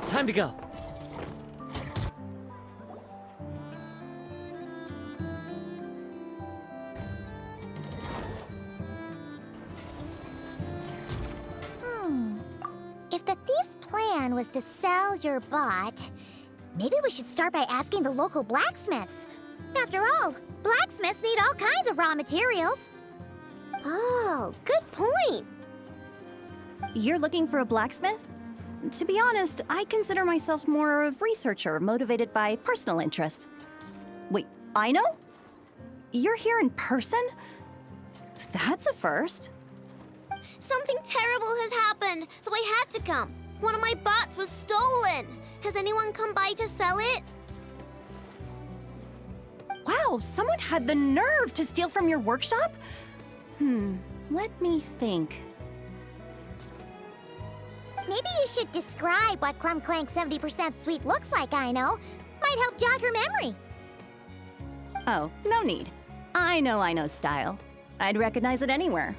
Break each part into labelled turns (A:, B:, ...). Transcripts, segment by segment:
A: Time to go.
B: If the thief's plan was to sell your bot, maybe we should start by asking the local blacksmiths. After all, blacksmiths need all kinds of raw materials. Oh, good point.
C: You're looking for a blacksmith? To be honest, I consider myself more of a researcher motivated by personal interest. Wait, I know? You're here in person? That's a first.
B: Something terrible has happened, so I had to come. One of my bots was stolen. Has anyone come by to sell it?
C: Wow, someone had the nerve to steal from your workshop? Let me think.
B: Maybe you should describe what Crumb Clank 70% sweet looks like, I know. Might help jog your memory.
C: Oh, no need. I know style. I'd recognize it anywhere.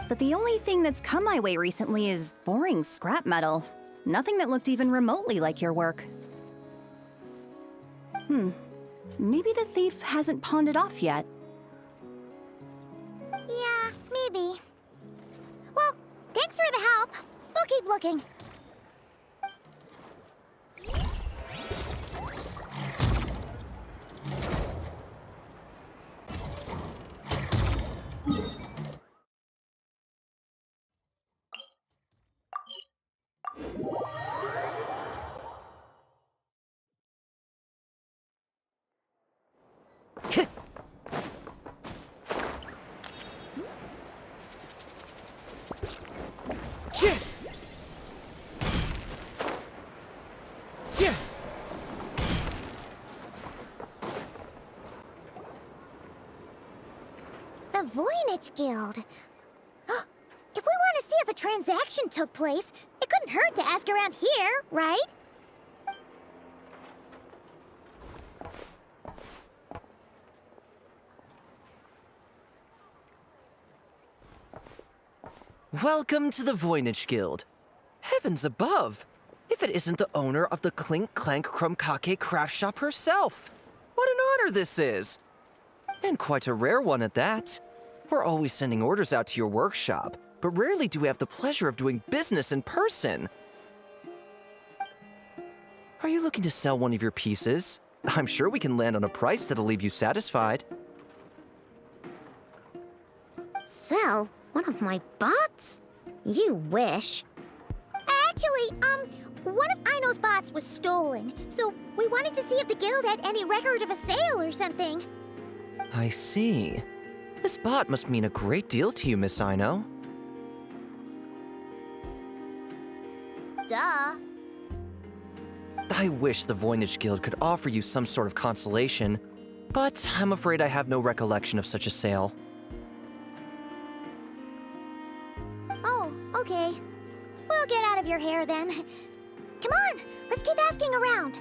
C: But the only thing that's come my way recently is boring scrap metal. Nothing that looked even remotely like your work. Maybe the thief hasn't pawned it off yet.
B: Yeah, maybe. Well, thanks for the help. We'll keep looking. The Voynich Guild. If we want to see if a transaction took place, it couldn't hurt to ask around here, right?
A: Welcome to the Voynich Guild. Heavens above! If it isn't the owner of the Clink Clank Krumkake craft shop herself! What an honor this is! And quite a rare one at that. We're always sending orders out to your workshop, but rarely do we have the pleasure of doing business in person. Are you looking to sell one of your pieces? I'm sure we can land on a price that'll leave you satisfied.
B: Sell one of my bots? You wish. Actually, one of Aino's bots was stolen, so we wanted to see if the guild had any record of a sale or something.
A: I see. This bot must mean a great deal to you, Miss Aino.
B: Duh.
A: I wish the Voynich Guild could offer you some sort of consolation, but I'm afraid I have no recollection of such a sale.
B: Oh, okay. We'll get out of your hair then. Come on, let's keep asking around.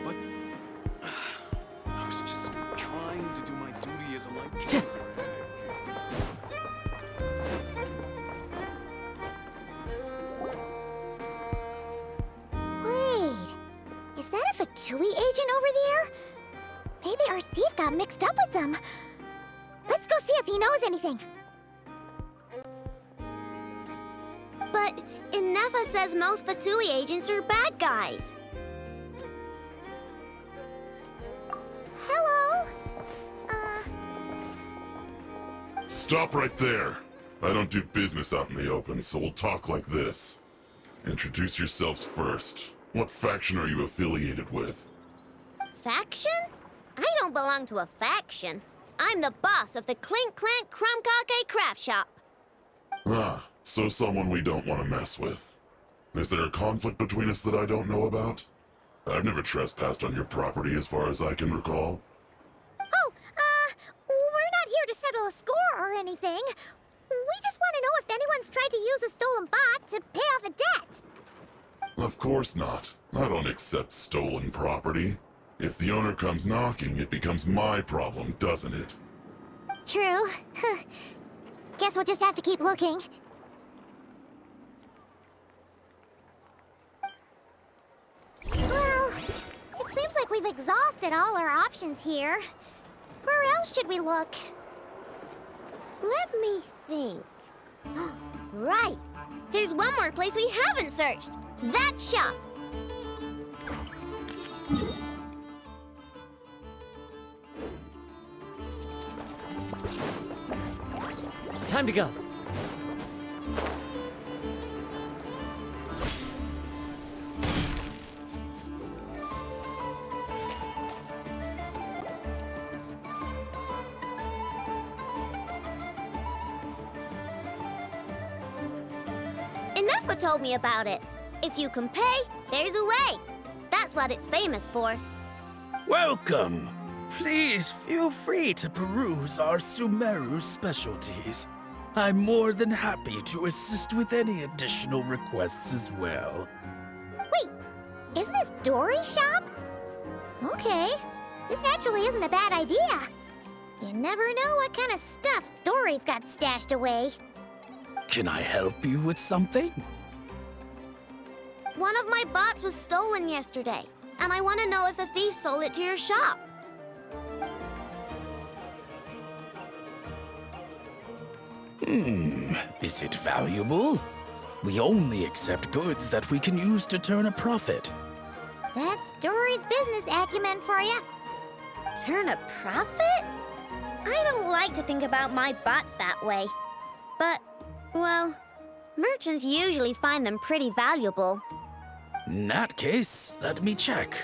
D: But I was just trying to do my duty as a light keeper.
B: Wait, is that a Fatui agent over there? Maybe our thief got mixed up with them. Let's go see if he knows anything. But Inefa says most Fatui agents are bad guys. Hello?
E: Stop right there. I don't do business out in the open, so we'll talk like this. Introduce yourselves first. What faction are you affiliated with?
B: Faction? I don't belong to a faction. I'm the boss of the Clink Clank Krumkake craft shop.
E: Ah, so someone we don't want to mess with. Is there a conflict between us that I don't know about? I've never trespassed on your property as far as I can recall.
B: Oh, we're not here to settle a score or anything. We just want to know if anyone's tried to use a stolen bot to pay off a debt.
E: Of course not. I don't accept stolen property. If the owner comes knocking, it becomes my problem, doesn't it?
B: True. Guess we'll just have to keep looking. Well, it seems like we've exhausted all our options here. Where else should we look? Let me think. Right! There's one more place we haven't searched. That shop.
A: Time to go.
B: Enough told me about it. If you can pay, there's a way. That's what it's famous for.
F: Welcome! Please feel free to peruse our Sumeru specialties. I'm more than happy to assist with any additional requests as well.
B: Wait, isn't this Dory's shop? Okay, this actually isn't a bad idea. You never know what kind of stuff Dory's got stashed away.
F: Can I help you with something?
B: One of my bots was stolen yesterday, and I want to know if the thief sold it to your shop.
F: Is it valuable? We only accept goods that we can use to turn a profit.
B: That's Dory's business acumen for you. Turn a profit? I don't like to think about my bots that way. But, well, merchants usually find them pretty valuable.
F: In that case, let me check.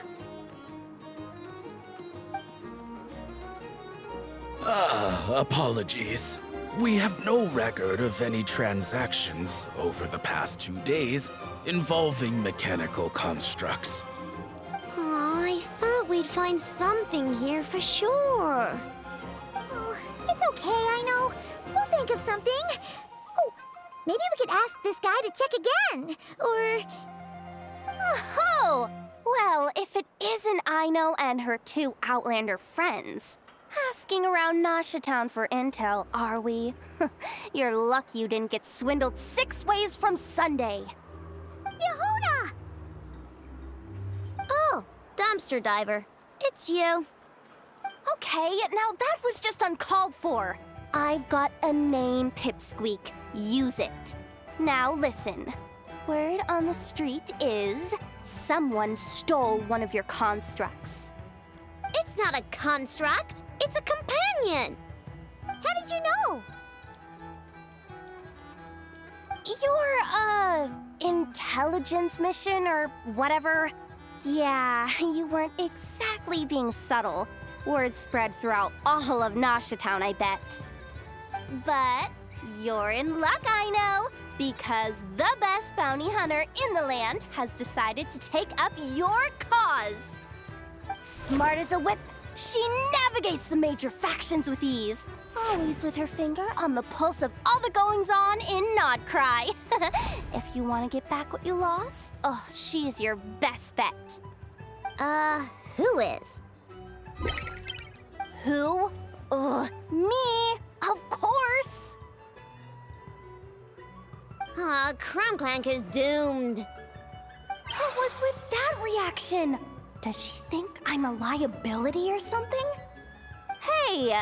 F: Apologies. We have no record of any transactions over the past 2 days involving mechanical constructs.
B: Aw, I thought we'd find something here for sure. Oh, it's okay, I know. We'll think of something. Oh, maybe we could ask this guy to check again. Or...
C: Oh! Well, if it isn't Aino and her 2 Outlander friends. Asking around Nasha Town for intel, are we? You're lucky you didn't get swindled 6 ways from Sunday.
B: Yehuda! Oh, dumpster diver. It's you.
C: Okay, now that was just uncalled for. I've got a name, Pipsqueak. Use it. Now listen. Word on the street is someone stole one of your constructs.
B: It's not a construct. It's a companion. How did you know?
C: Your, intelligence mission or whatever? Yeah, you weren't exactly being subtle. Word spread throughout all of Nasha Town, I bet. But you're in luck, I know, because the best bounty hunter in the land has decided to take up your cause. Smart as a whip, she navigates the major factions with ease, always with her finger on the pulse of all the goings-on in Nodcry. If you want to get back what you lost, oh, she's your best bet.
B: Who is?
C: Who? Me, of course.
B: Aw, Crumclank is doomed.
C: What was with that reaction? Does she think I'm a liability or something? Hey,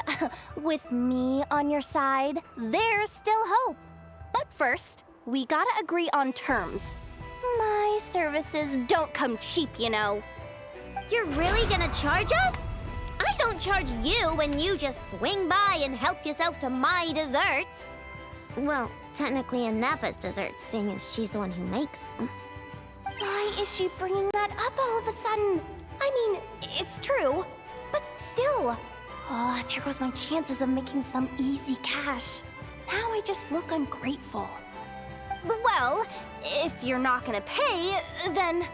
C: with me on your side, there's still hope. But first, we gotta agree on terms. My services don't come cheap, you know.
B: You're really gonna charge us? I don't charge you when you just swing by and help yourself to my desserts. Well, technically Anafa's desserts, seeing as she's the one who makes them.
C: Why is she bringing that up all of a sudden? I mean, it's true, but still. Oh, there goes my chances of making some easy cash. Now I just look ungrateful. Well, if you're not gonna pay, then...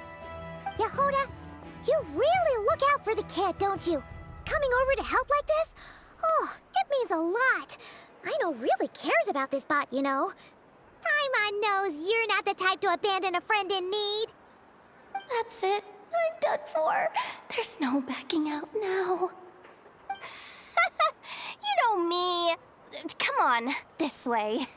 B: Yehuda, you really look out for the kid, don't you? Coming over to help like this? Oh, it means a lot. Aino really cares about this bot, you know. Paimon knows you're not the type to abandon a friend in need.
C: That's it. I'm done for. There's no backing out now. You know me. Come on, this way.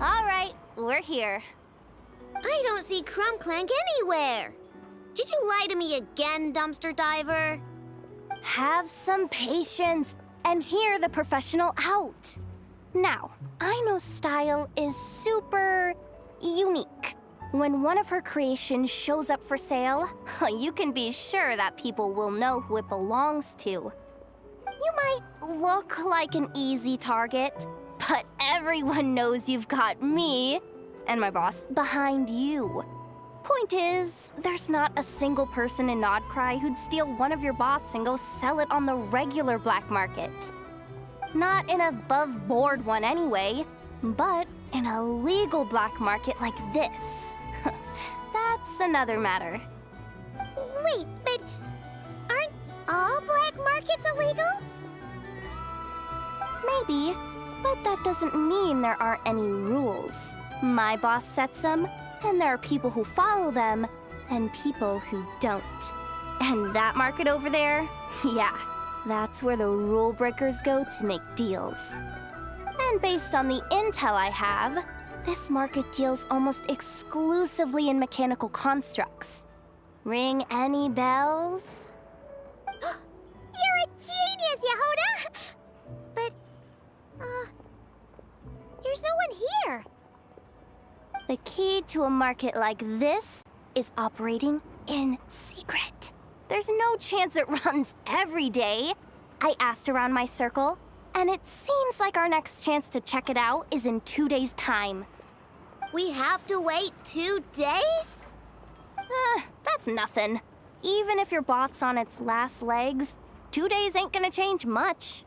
C: All right, we're here.
B: I don't see Crumb Clank anywhere. Did you lie to me again, dumpster diver?
C: Have some patience and hear the professional out. Now, I know Style is super unique. When one of her creations shows up for sale, you can be sure that people will know who it belongs to. You might look like an easy target, but everyone knows you've got me and my boss behind you. Point is, there's not a single person in Nodcry who'd steal one of your bots and go sell it on the regular black market. Not an above-board one anyway, but in a legal black market like this. That's another matter.
B: Wait, but aren't all black markets illegal?
C: Maybe, but that doesn't mean there aren't any rules. My boss sets them, and there are people who follow them, and people who don't. And that market over there, yeah, that's where the rule breakers go to make deals. And based on the intel I have, this market deals almost exclusively in mechanical constructs. Ring any bells?
B: You're a genius, Yehuda! But, there's no one here.
C: The key to a market like this is operating in secret. There's no chance it runs every day. I asked around my circle, and it seems like our next chance to check it out is in 2 days' time.
B: We have to wait 2 days?
C: That's nothing. Even if your bot's on its last legs, 2 days ain't gonna change much.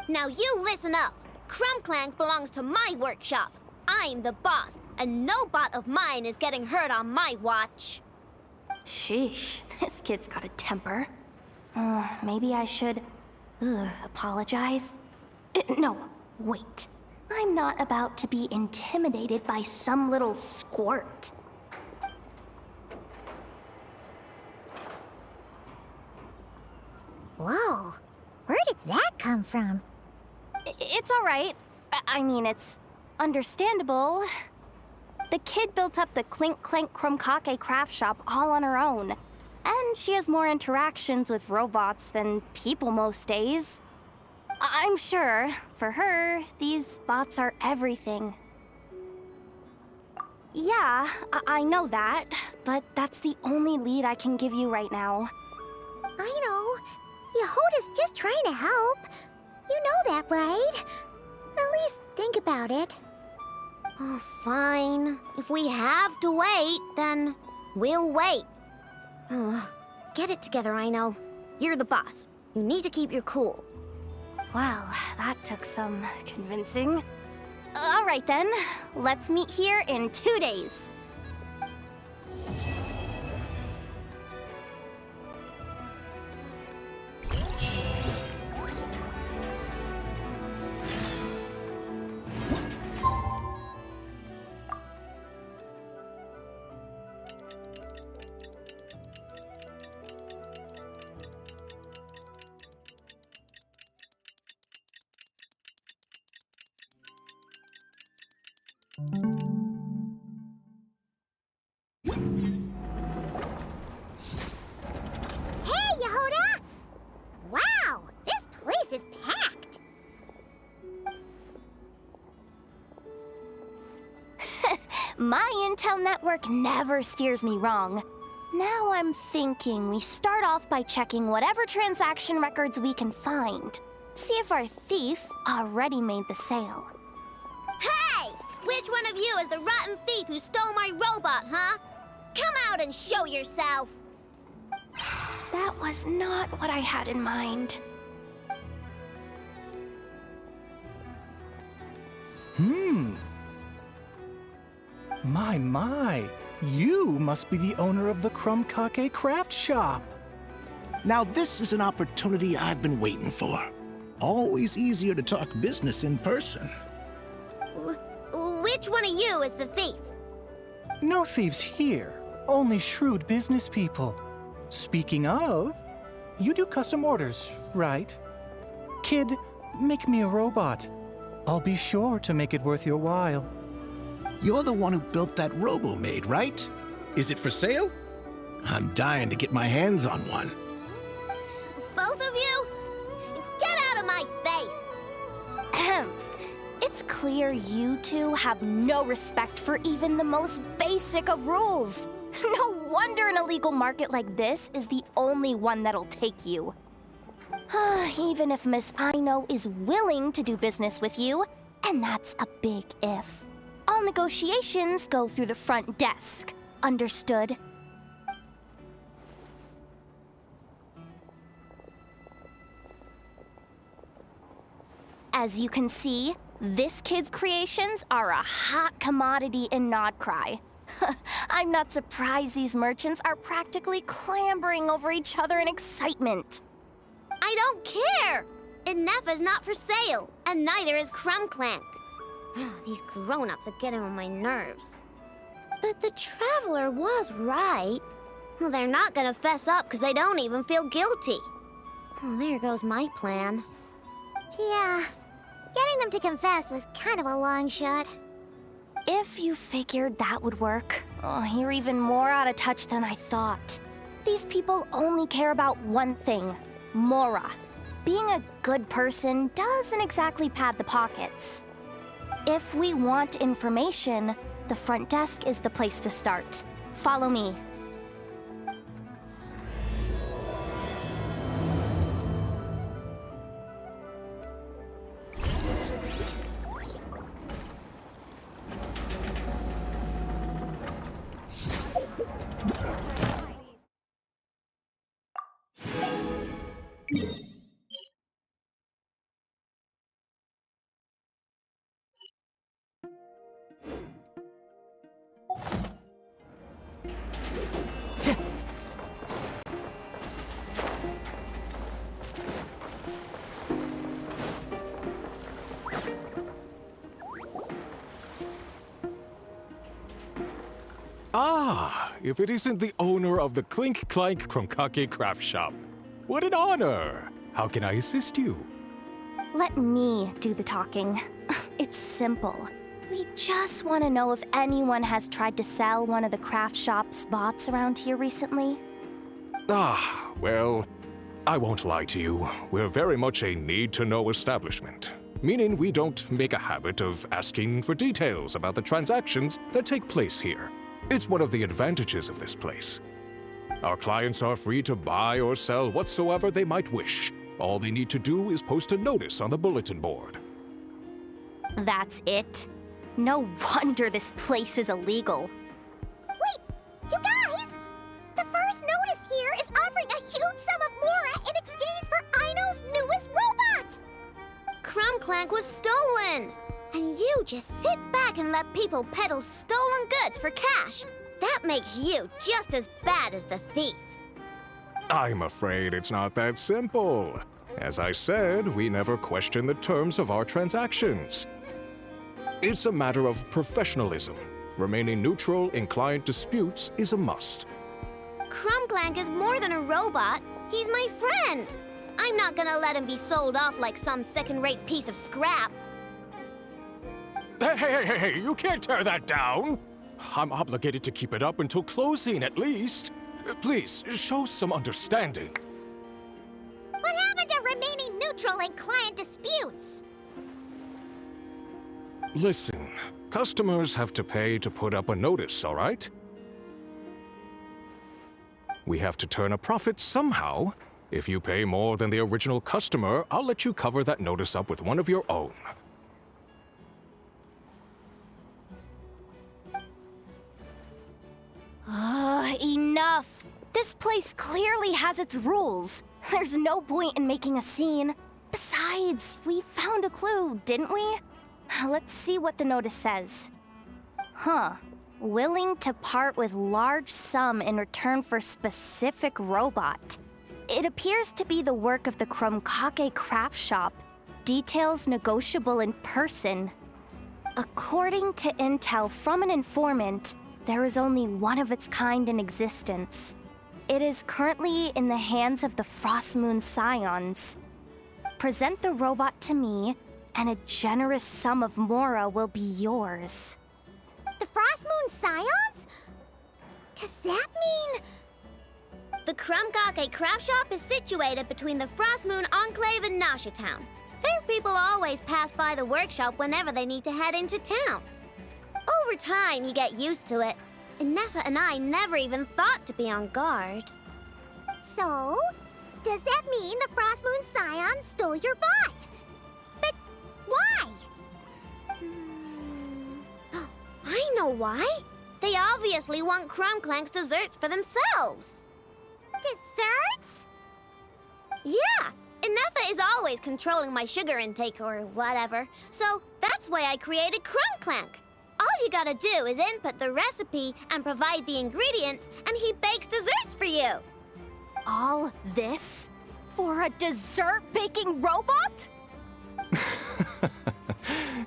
B: Now you listen up. Crumb Clank belongs to my workshop. I'm the boss, and no bot of mine is getting hurt on my watch.
C: Sheesh, this kid's got a temper. Maybe I should apologize. No, wait. I'm not about to be intimidated by some little squirt.
B: Whoa, where did that come from?
C: It's all right. I mean, it's understandable. The kid built up the Clink Clank Krumkake craft shop all on her own. And she has more interactions with robots than people most days. I'm sure, for her, these bots are everything. Yeah, I know that, but that's the only lead I can give you right now.
B: I know. Yehuda's just trying to help. You know that, right? At least think about it. Oh, fine. If we have to wait, then we'll wait. Get it together, I know. You're the boss. You need to keep your cool.
C: Well, that took some convincing. All right then, let's meet here in 2 days.
B: Hey, Yehuda! Wow, this place is packed.
C: My intel network never steers me wrong. Now I'm thinking we start off by checking whatever transaction records we can find. See if our thief already made the sale.
B: Hey! Which one of you is the rotten thief who stole my robot, huh? Come out and show yourself!
C: That was not what I had in mind.
G: My. You must be the owner of the Crumb Kake craft shop.
H: Now this is an opportunity I've been waiting for. Always easier to talk business in person.
B: Which one of you is the thief?
G: No thieves here, only shrewd business people. Speaking of, you do custom orders, right? Kid, make me a robot. I'll be sure to make it worth your while.
H: You're the one who built that robo-maid, right? Is it for sale? I'm dying to get my hands on one.
B: Both of you? Get out of my face!
C: It's clear you two have no respect for even the most basic of rules. No wonder an illegal market like this is the only one that'll take you. Even if Miss Aino is willing to do business with you, and that's a big if. All negotiations go through the front desk. Understood? As you can see, this kid's creations are a hot commodity in Nodcry. I'm not surprised these merchants are practically clambering over each other in excitement.
B: I don't care! Inefa's not for sale, and neither is Crumbclank. These grown-ups are getting on my nerves. But the Traveler was right. Well, they're not gonna fess up because they don't even feel guilty. Oh, there goes my plan. Yeah, getting them to confess was kind of a long shot.
C: If you figured that would work, you're even more out of touch than I thought. These people only care about one thing, Mora. Being a good person doesn't exactly pad the pockets. If we want information, the front desk is the place to start. Follow me.
D: Ah, if it isn't the owner of the Clink Clank Kromkake craft shop. What an honor! How can I assist you?
C: Let me do the talking. It's simple. We just want to know if anyone has tried to sell one of the craft shop's bots around here recently.
D: Ah, well, I won't lie to you. We're very much a need-to-know establishment, meaning we don't make a habit of asking for details about the transactions that take place here. It's one of the advantages of this place. Our clients are free to buy or sell whatsoever they might wish. All they need to do is post a notice on the bulletin board.
C: That's it? No wonder this place is illegal.
B: Wait, you guys! The first notice here is offering a huge sum of Mora in exchange for Aino's newest robot! Crumbclank was stolen! And you just sit back and let people peddle stolen goods for cash. That makes you just as bad as the thief.
D: I'm afraid it's not that simple. As I said, we never question the terms of our transactions. It's a matter of professionalism. Remaining neutral in client disputes is a must.
B: Crumbclank is more than a robot. He's my friend. I'm not gonna let him be sold off like some second-rate piece of scrap.
D: Hey, you can't tear that down! I'm obligated to keep it up until closing, at least. Please, show some understanding.
B: What happened to remaining neutral in client disputes?
D: Listen, customers have to pay to put up a notice, all right? We have to turn a profit somehow. If you pay more than the original customer, I'll let you cover that notice up with one of your own.
I: Enough! This place clearly has its rules. There's no point in making a scene. Besides, we found a clue, didn't we? Let's see what the notice says. Huh. Willing to part with large sum in return for specific robot. It appears to be the work of the Krumkake craft shop. Details negotiable in person. According to intel from an informant, there is only one of its kind in existence. It is currently in the hands of the Frostmoon Scions. Present the robot to me, and a generous sum of Mora will be yours.
B: The Frostmoon Scions? Does that mean...
J: The Krumkake craft shop is situated between the Frostmoon Enclave and Nasha Town. Their people always pass by the workshop whenever they need to head into town. Over time, you get used to it. And Nefa and I never even thought to be on guard.
B: So, does that mean the Frostmoon Scions stole your bot? But why?
J: I know why. They obviously want Krumklank's desserts for themselves.
B: Desserts?
J: Yeah, and Nefa is always controlling my sugar intake or whatever, so that's why I created Krumklank. All you gotta do is input the recipe and provide the ingredients, and he bakes desserts for you.
I: All this for a dessert-baking robot?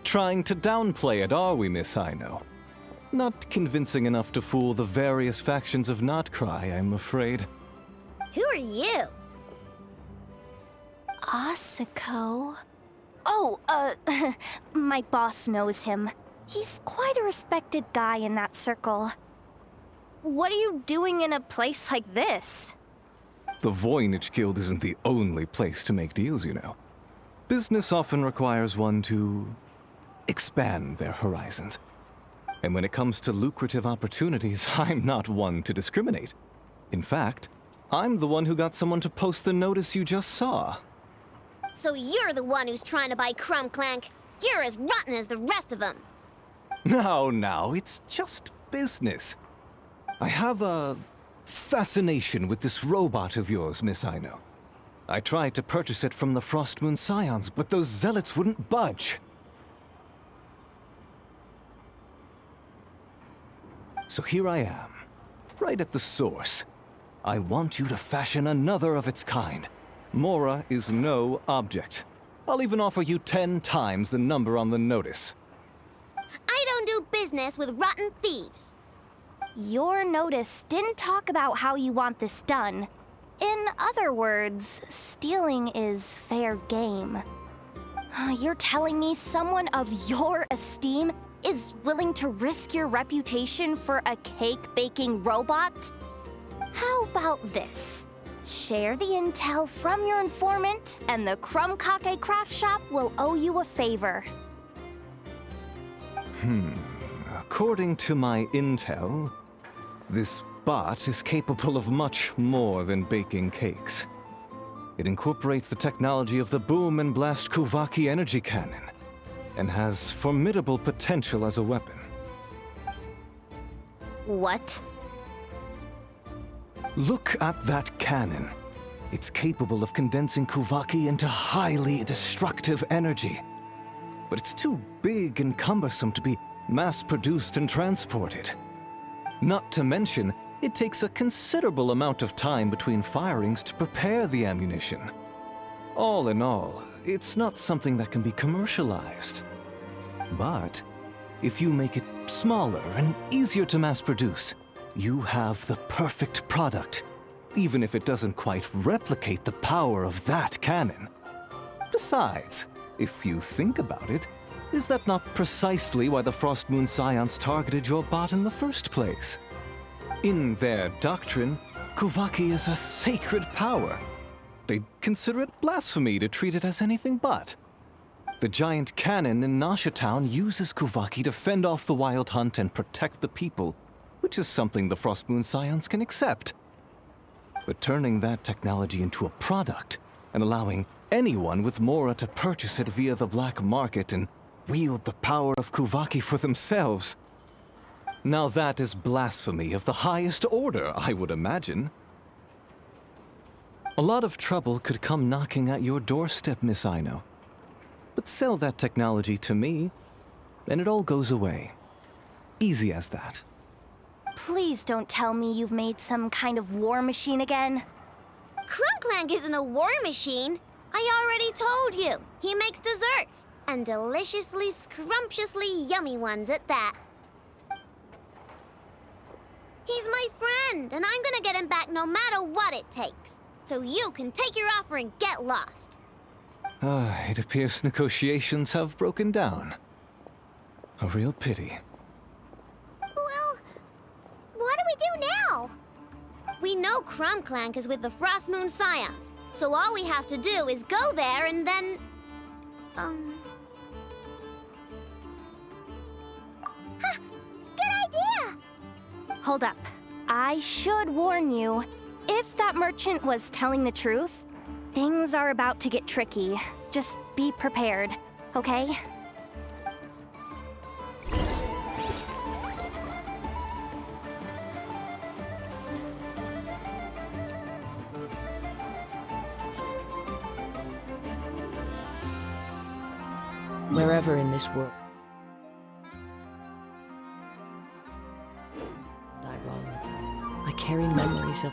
K: Trying to downplay it, are we, Miss Aino? Not convincing enough to fool the various factions of Notcry, I'm afraid.
J: Who are you?
I: Asako? Oh, my boss knows him. He's quite a respected guy in that circle. What are you doing in a place like this?
K: The Voynich Guild isn't the only place to make deals, you know. Business often requires one to expand their horizons. And when it comes to lucrative opportunities, I'm not one to discriminate. In fact, I'm the one who got someone to post the notice you just saw.
J: So you're the one who's trying to buy Krumklank. You're as rotten as the rest of them.
K: No, it's just business. I have a fascination with this robot of yours, Miss Aino. I tried to purchase it from the Frostmoon Scions, but those zealots wouldn't budge. So here I am, right at the source. I want you to fashion another of its kind. Mora is no object. I'll even offer you 10 times the number on the notice.
J: I don't do business with rotten thieves.
I: Your notice didn't talk about how you want this done. In other words, stealing is fair game. You're telling me someone of your esteem is willing to risk your reputation for a cake-baking robot? How about this? Share the intel from your informant, and the Krumkake craft shop will owe you a favor.
K: According to my intel, this bot is capable of much more than baking cakes. It incorporates the technology of the Boom and Blast Kuvaki energy cannon, and has formidable potential as a weapon.
I: What?
K: Look at that cannon. It's capable of condensing Kuvaki into highly destructive energy. But it's too big and cumbersome to be mass-produced and transported. Not to mention, it takes a considerable amount of time between firings to prepare the ammunition. All in all, it's not something that can be commercialized. But if you make it smaller and easier to mass-produce, you have the perfect product, even if it doesn't quite replicate the power of that cannon. Besides, if you think about it, is that not precisely why the Frostmoon Scions targeted your bot in the first place? In their doctrine, Kuvaki is a sacred power. They'd consider it blasphemy to treat it as anything but. The giant cannon in Nasha Town uses Kuvaki to fend off the Wild Hunt and protect the people, which is something the Frostmoon Scions can accept. But turning that technology into a product and allowing anyone with Mora to purchase it via the black market and wield the power of Kuvaki for themselves, Now that is blasphemy of the highest order, I would imagine. A lot of trouble could come knocking at your doorstep, Miss Aino. But sell that technology to me, and it all goes away. Easy as that.
I: Please don't tell me you've made some kind of war machine again.
J: Crunklank isn't a war machine. I already told you. He makes desserts, and deliciously, scrumptiously yummy ones at that. He's my friend, and I'm gonna get him back no matter what it takes. So you can take your offer and get lost.
K: It appears negotiations have broken down. A real pity.
B: Well, what do we do now?
J: We know Crunklank is with the Frost Moon Scions, so all we have to do is go there and then...
B: Ha! Good idea!
I: Hold up. I should warn you. If that merchant was telling the truth, things are about to get tricky. Just be prepared, okay?
A: Wherever in this world I roam, I carry memories of...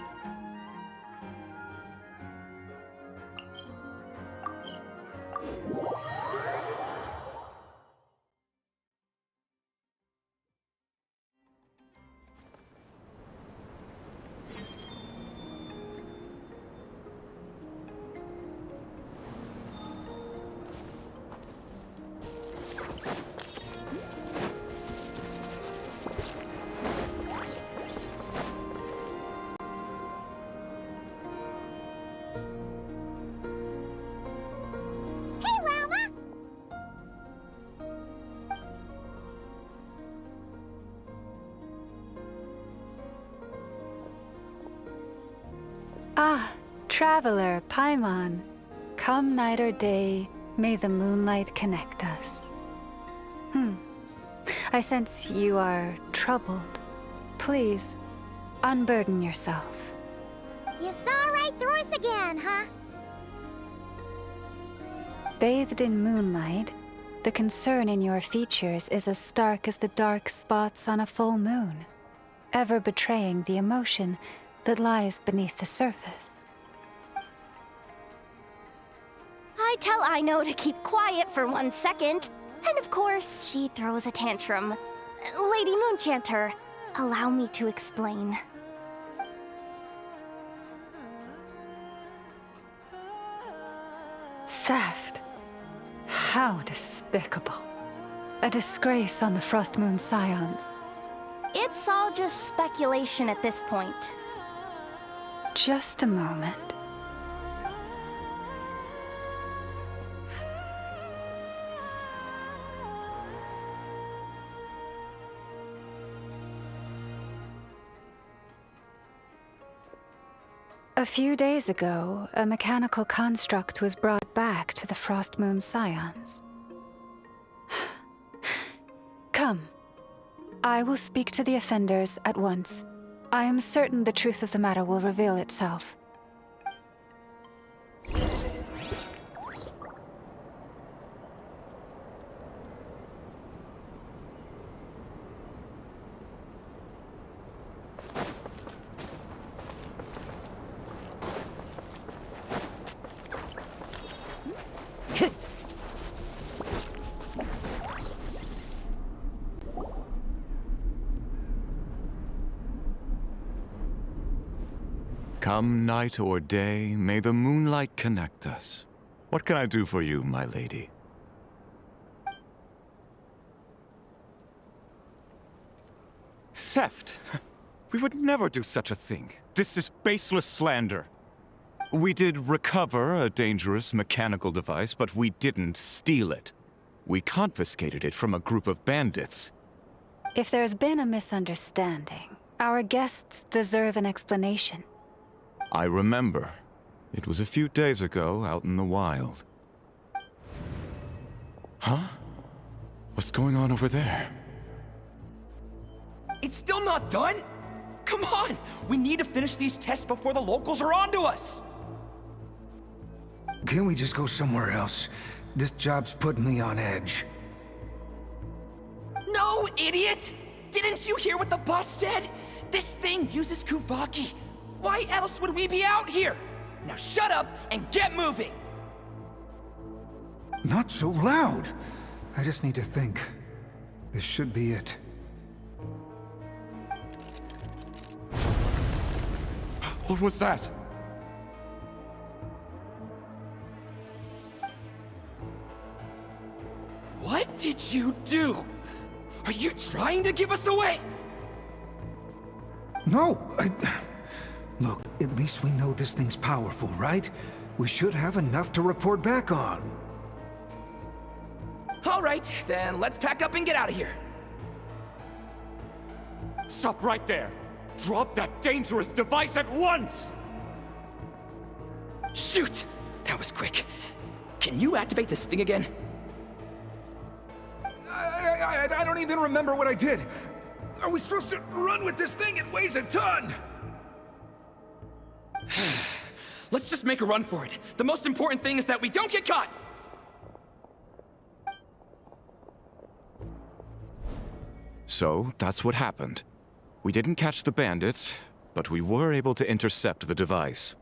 L: Ah, traveler, Paimon. Come night or day, may the moonlight connect us. I sense you are troubled. Please, unburden yourself.
B: You saw right through us again, huh?
L: Bathed in moonlight, the concern in your features is as stark as the dark spots on a full moon, ever betraying the emotion that lies beneath the surface.
I: I tell Aino to keep quiet for 1 second, and of course, she throws a tantrum. Lady Moonchanter, allow me to explain.
L: Theft. How despicable. A disgrace on the Frost Moon Scions.
I: It's all just speculation at this point.
L: Just a moment. A few days ago, a mechanical construct was brought back to the Frost Moon Scions. Come. I will speak to the offenders at once. I am certain the truth of the matter will reveal itself.
M: Come night or day, may the moonlight connect us. What can I do for you, my lady?
N: Theft! We would never do such a thing. This is baseless slander. We did recover a dangerous mechanical device, but we didn't steal it. We confiscated it from a group of bandits.
L: If there's been a misunderstanding, our guests deserve an explanation.
M: I remember. It was a few days ago out in the wild. Huh? What's going on over there?
O: It's still not done? Come on! We need to finish these tests before the locals are onto us!
P: Can't we just go somewhere else? This job's putting me on edge.
O: No, idiot! Didn't you hear what the boss said? This thing uses Kuvaki. Why else would we be out here? Now shut up and get moving!
P: Not so loud! I just need to think. This should be it.
N: What was that?
O: What did you do? Are you trying to give us away?
P: No! Look, at least we know this thing's powerful, right? We should have enough to report back on.
O: All right, then let's pack up and get out of here.
N: Stop right there! Drop that dangerous device at once!
O: Shoot! That was quick. Can you activate this thing again?
P: I don't even remember what I did. Are we supposed to run with this thing? It weighs a ton!
O: Let's just make a run for it. The most important thing is that we don't get caught!
N: So, that's what happened. We didn't catch the bandits, but we were able to intercept the device.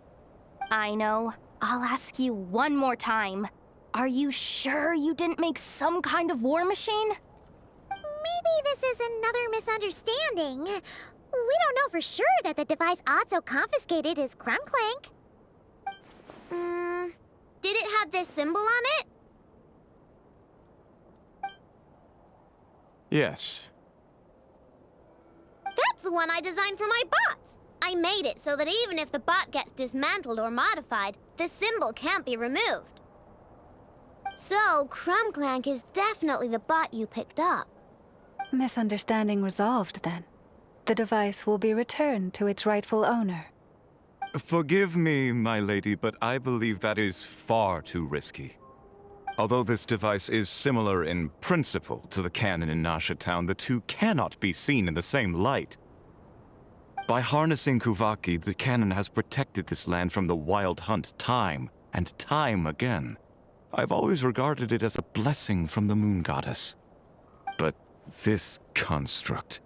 I: I know. I'll ask you one more time. Are you sure you didn't make some kind of war machine?
B: Maybe this is another misunderstanding. We don't know for sure that the device Otso confiscated is Krumklank.
J: Did it have this symbol on it?
N: Yes.
J: That's the one I designed for my bots. I made it so that even if the bot gets dismantled or modified, the symbol can't be removed. So, Krumklank is definitely the bot you picked up.
L: Misunderstanding resolved, then. The device will be returned to its rightful owner.
N: Forgive me, my lady, but I believe that is far too risky. Although this device is similar in principle to the cannon in Nasha Town, the two cannot be seen in the same light. By harnessing Kuvaki, the cannon has protected this land from the wild hunt time and time again. I've always regarded it as a blessing from the moon goddess. But this construct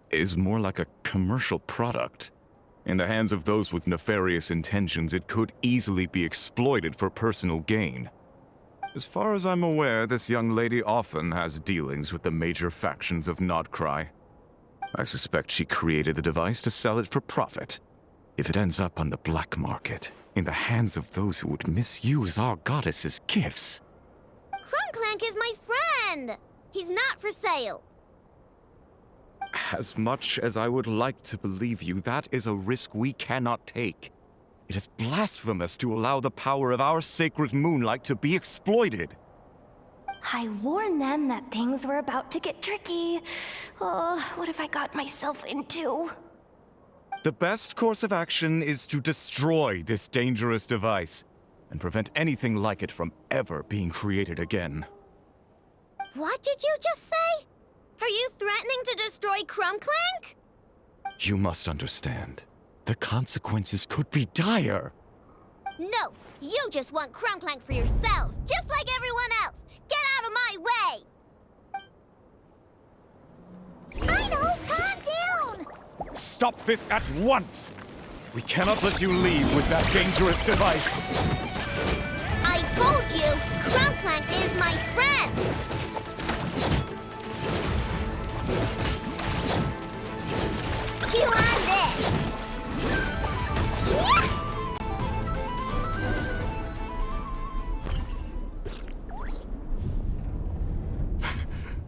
N: is more like a commercial product. In the hands of those with nefarious intentions, it could easily be exploited for personal gain. As far as I'm aware, this young lady often has dealings with the major factions of Nodcry. I suspect she created the device to sell it for profit. If it ends up on the black market, in the hands of those who would misuse our goddess's gifts...
J: Krumklank is my friend! He's not for sale.
N: As much as I would like to believe you, that is a risk we cannot take. It is blasphemous to allow the power of our sacred moonlight to be exploited.
I: I warned them that things were about to get tricky. Oh, what have I got myself into?
N: The best course of action is to destroy this dangerous device and prevent anything like it from ever being created again.
J: What did you just say? Are you threatening to destroy Krumklank?
N: You must understand. The consequences could be dire.
J: No, you just want Krumklank for yourselves, just like everyone else. Get out of my way!
B: I know, calm down!
N: Stop this at once! We cannot let you leave with that dangerous device.
J: I told you, Krumklank is my friend! Chew on this! Yeah!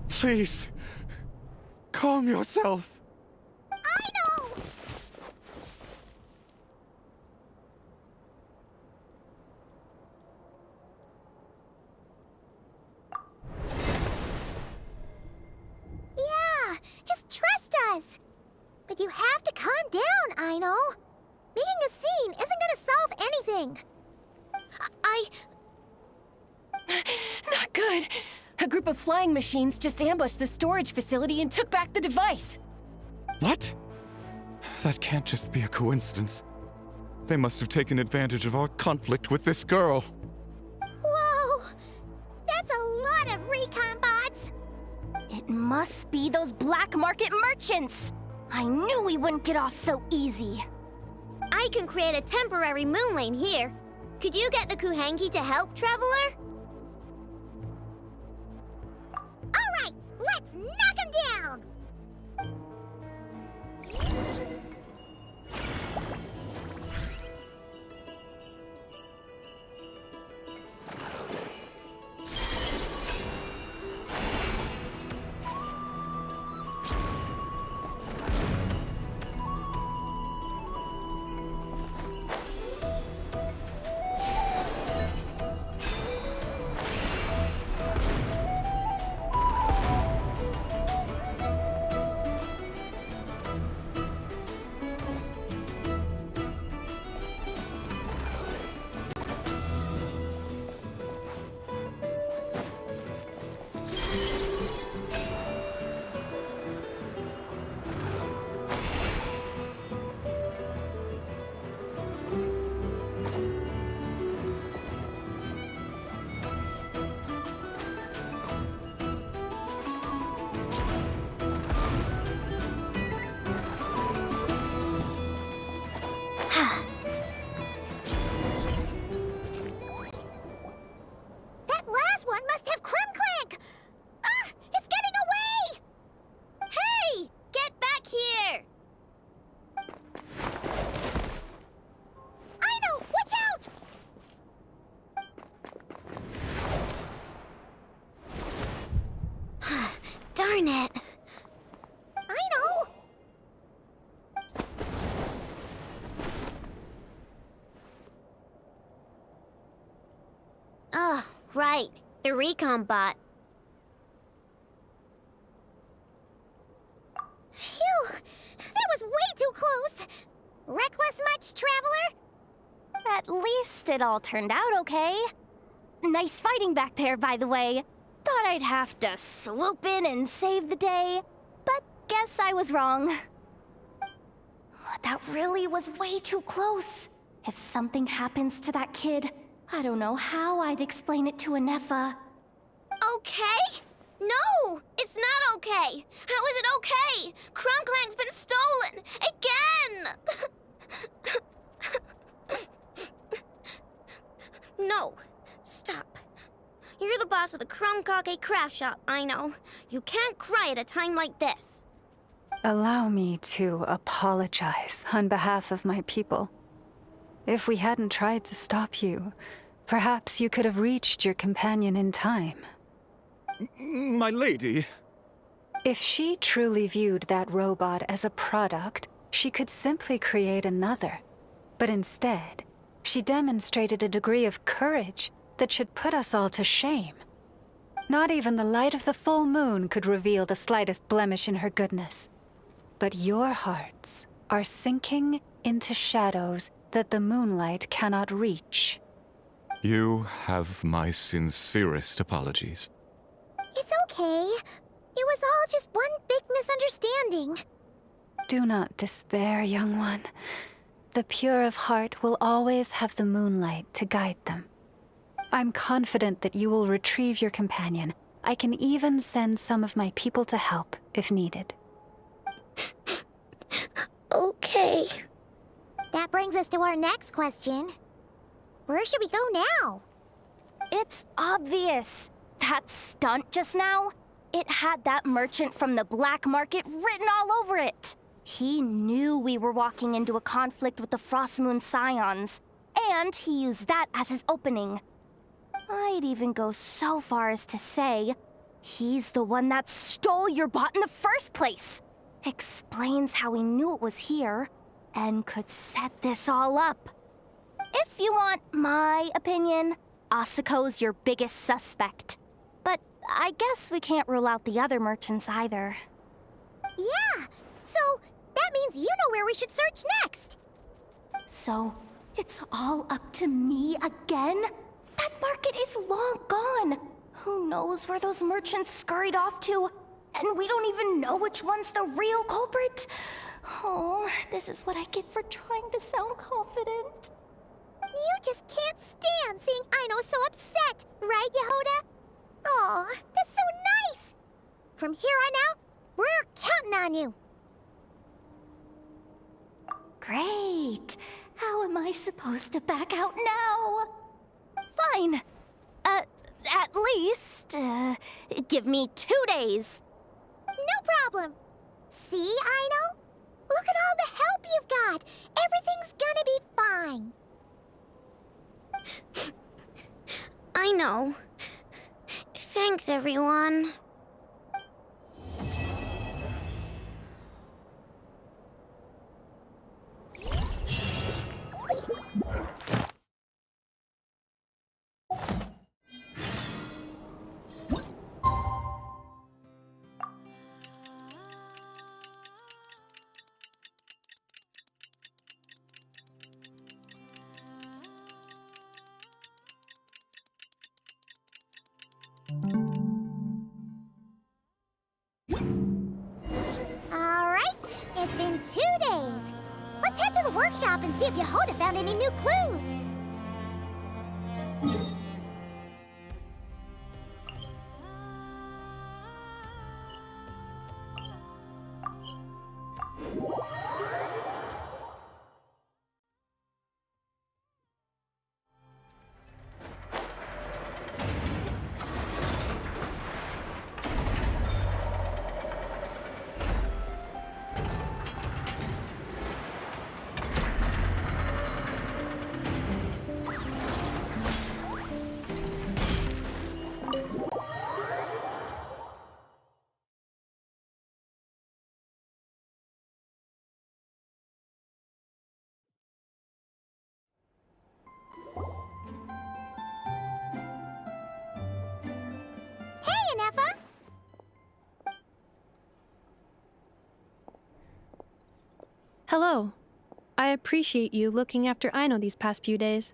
N: Please, calm yourself.
B: I know! Yeah, just trust us. But you have to calm down, Aino. Making a scene isn't gonna solve anything.
Q: Not good. A group of flying machines just ambushed the storage facility and took back the device.
N: What? That can't just be a coincidence. They must have taken advantage of our conflict with this girl.
B: Whoa! That's a lot of recon bots!
I: It must be those black market merchants! I knew we wouldn't get off so easy.
J: I can create a temporary moon lane here. Could you get the Kuhenki to help, Traveler?
B: Alright, let's knock him down! That last one must have Crimclank! Ah! It's getting away!
J: Hey! Get back here!
B: I know! Watch out!
J: Darn it!
B: I know!
J: Oh, right. The recon bot.
B: Phew! That was way too close! Reckless much, Traveler?
I: At least it all turned out okay. Nice fighting back there, by the way. Thought I'd have to swoop in and save the day, but guess I was wrong. That really was way too close. If something happens to that kid, I don't know how I'd explain it to Anefa.
J: Okay? No! It's not okay! How is it okay? Crunclank's been stolen! Again! No. Stop. You're the boss of the Krumkake craft shop, I know. You can't cry at a time like this.
L: Allow me to apologize on behalf of my people. If we hadn't tried to stop you, perhaps you could have reached your companion in time.
N: My lady.
L: If she truly viewed that robot as a product, she could simply create another. But instead, she demonstrated a degree of courage that should put us all to shame. Not even the light of the full moon could reveal the slightest blemish in her goodness. But your hearts are sinking into shadows that the moonlight cannot reach.
M: You have my sincerest apologies.
B: It's okay. It was all just one big misunderstanding.
L: Do not despair, young one. The pure of heart will always have the moonlight to guide them. I'm confident that you will retrieve your companion. I can even send some of my people to help if needed.
J: Okay.
B: That brings us to our next question. Where should we go now?
I: It's obvious. That stunt just now, it had that merchant from the black market written all over it. He knew we were walking into a conflict with the Frostmoon Scions, and he used that as his opening. I'd even go so far as to say, he's the one that stole your bot in the first place. Explains how he knew it was here, and could set this all up. If you want my opinion, Asuko's your biggest suspect. But I guess we can't rule out the other merchants either.
B: Yeah, so that means you know where we should search next.
I: So, it's all up to me again? That market is long gone. Who knows where those merchants scurried off to? And we don't even know which one's the real culprit. Oh, this is what I get for trying to sound confident.
B: You just can't stand seeing Aino so upset, right, Yehoda? Aw, that's so nice! From here on out, we're counting on you.
I: Great. How am I supposed to back out now? Fine. At least, give me 2 days.
B: No problem. See, Aino? Look at all the help you've got. Everything's gonna be fine.
J: I know. Thanks, everyone.
B: Alright, it's been 2 days. Let's head to the workshop and see if Yehoda found any new clues. Hey, Anefa!
R: Hello. I appreciate you looking after Aino these past few days.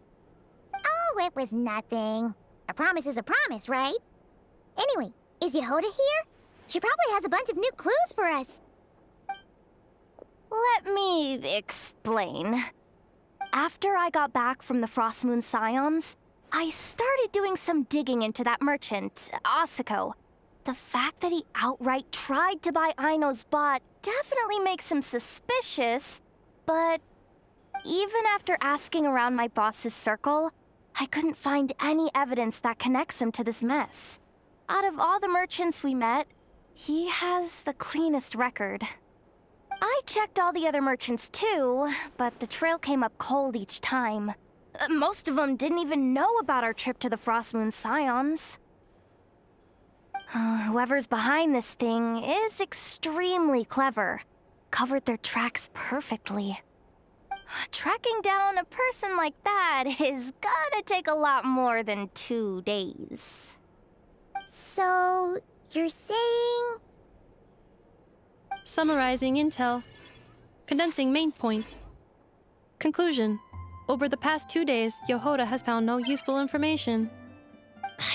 B: Oh, it was nothing. A promise is a promise, right? Anyway, is Yehoda here? She probably has a bunch of new clues for us.
I: Let me explain. After I got back from the Frost Moon Scions, I started doing some digging into that merchant, Asako. The fact that he outright tried to buy Aino's bot definitely makes him suspicious, but even after asking around my boss's circle, I couldn't find any evidence that connects him to this mess. Out of all the merchants we met, he has the cleanest record. I checked all the other merchants too, but the trail came up cold each time. Most of them didn't even know about our trip to the Frost Moon Scions. Whoever's behind this thing is extremely clever. Covered their tracks perfectly. Tracking down a person like that is gonna take a lot more than 2 days.
B: So, you're saying...
R: Summarizing intel. Condensing main points. Conclusion. Over the past 2 days, Yehoda has found no useful information.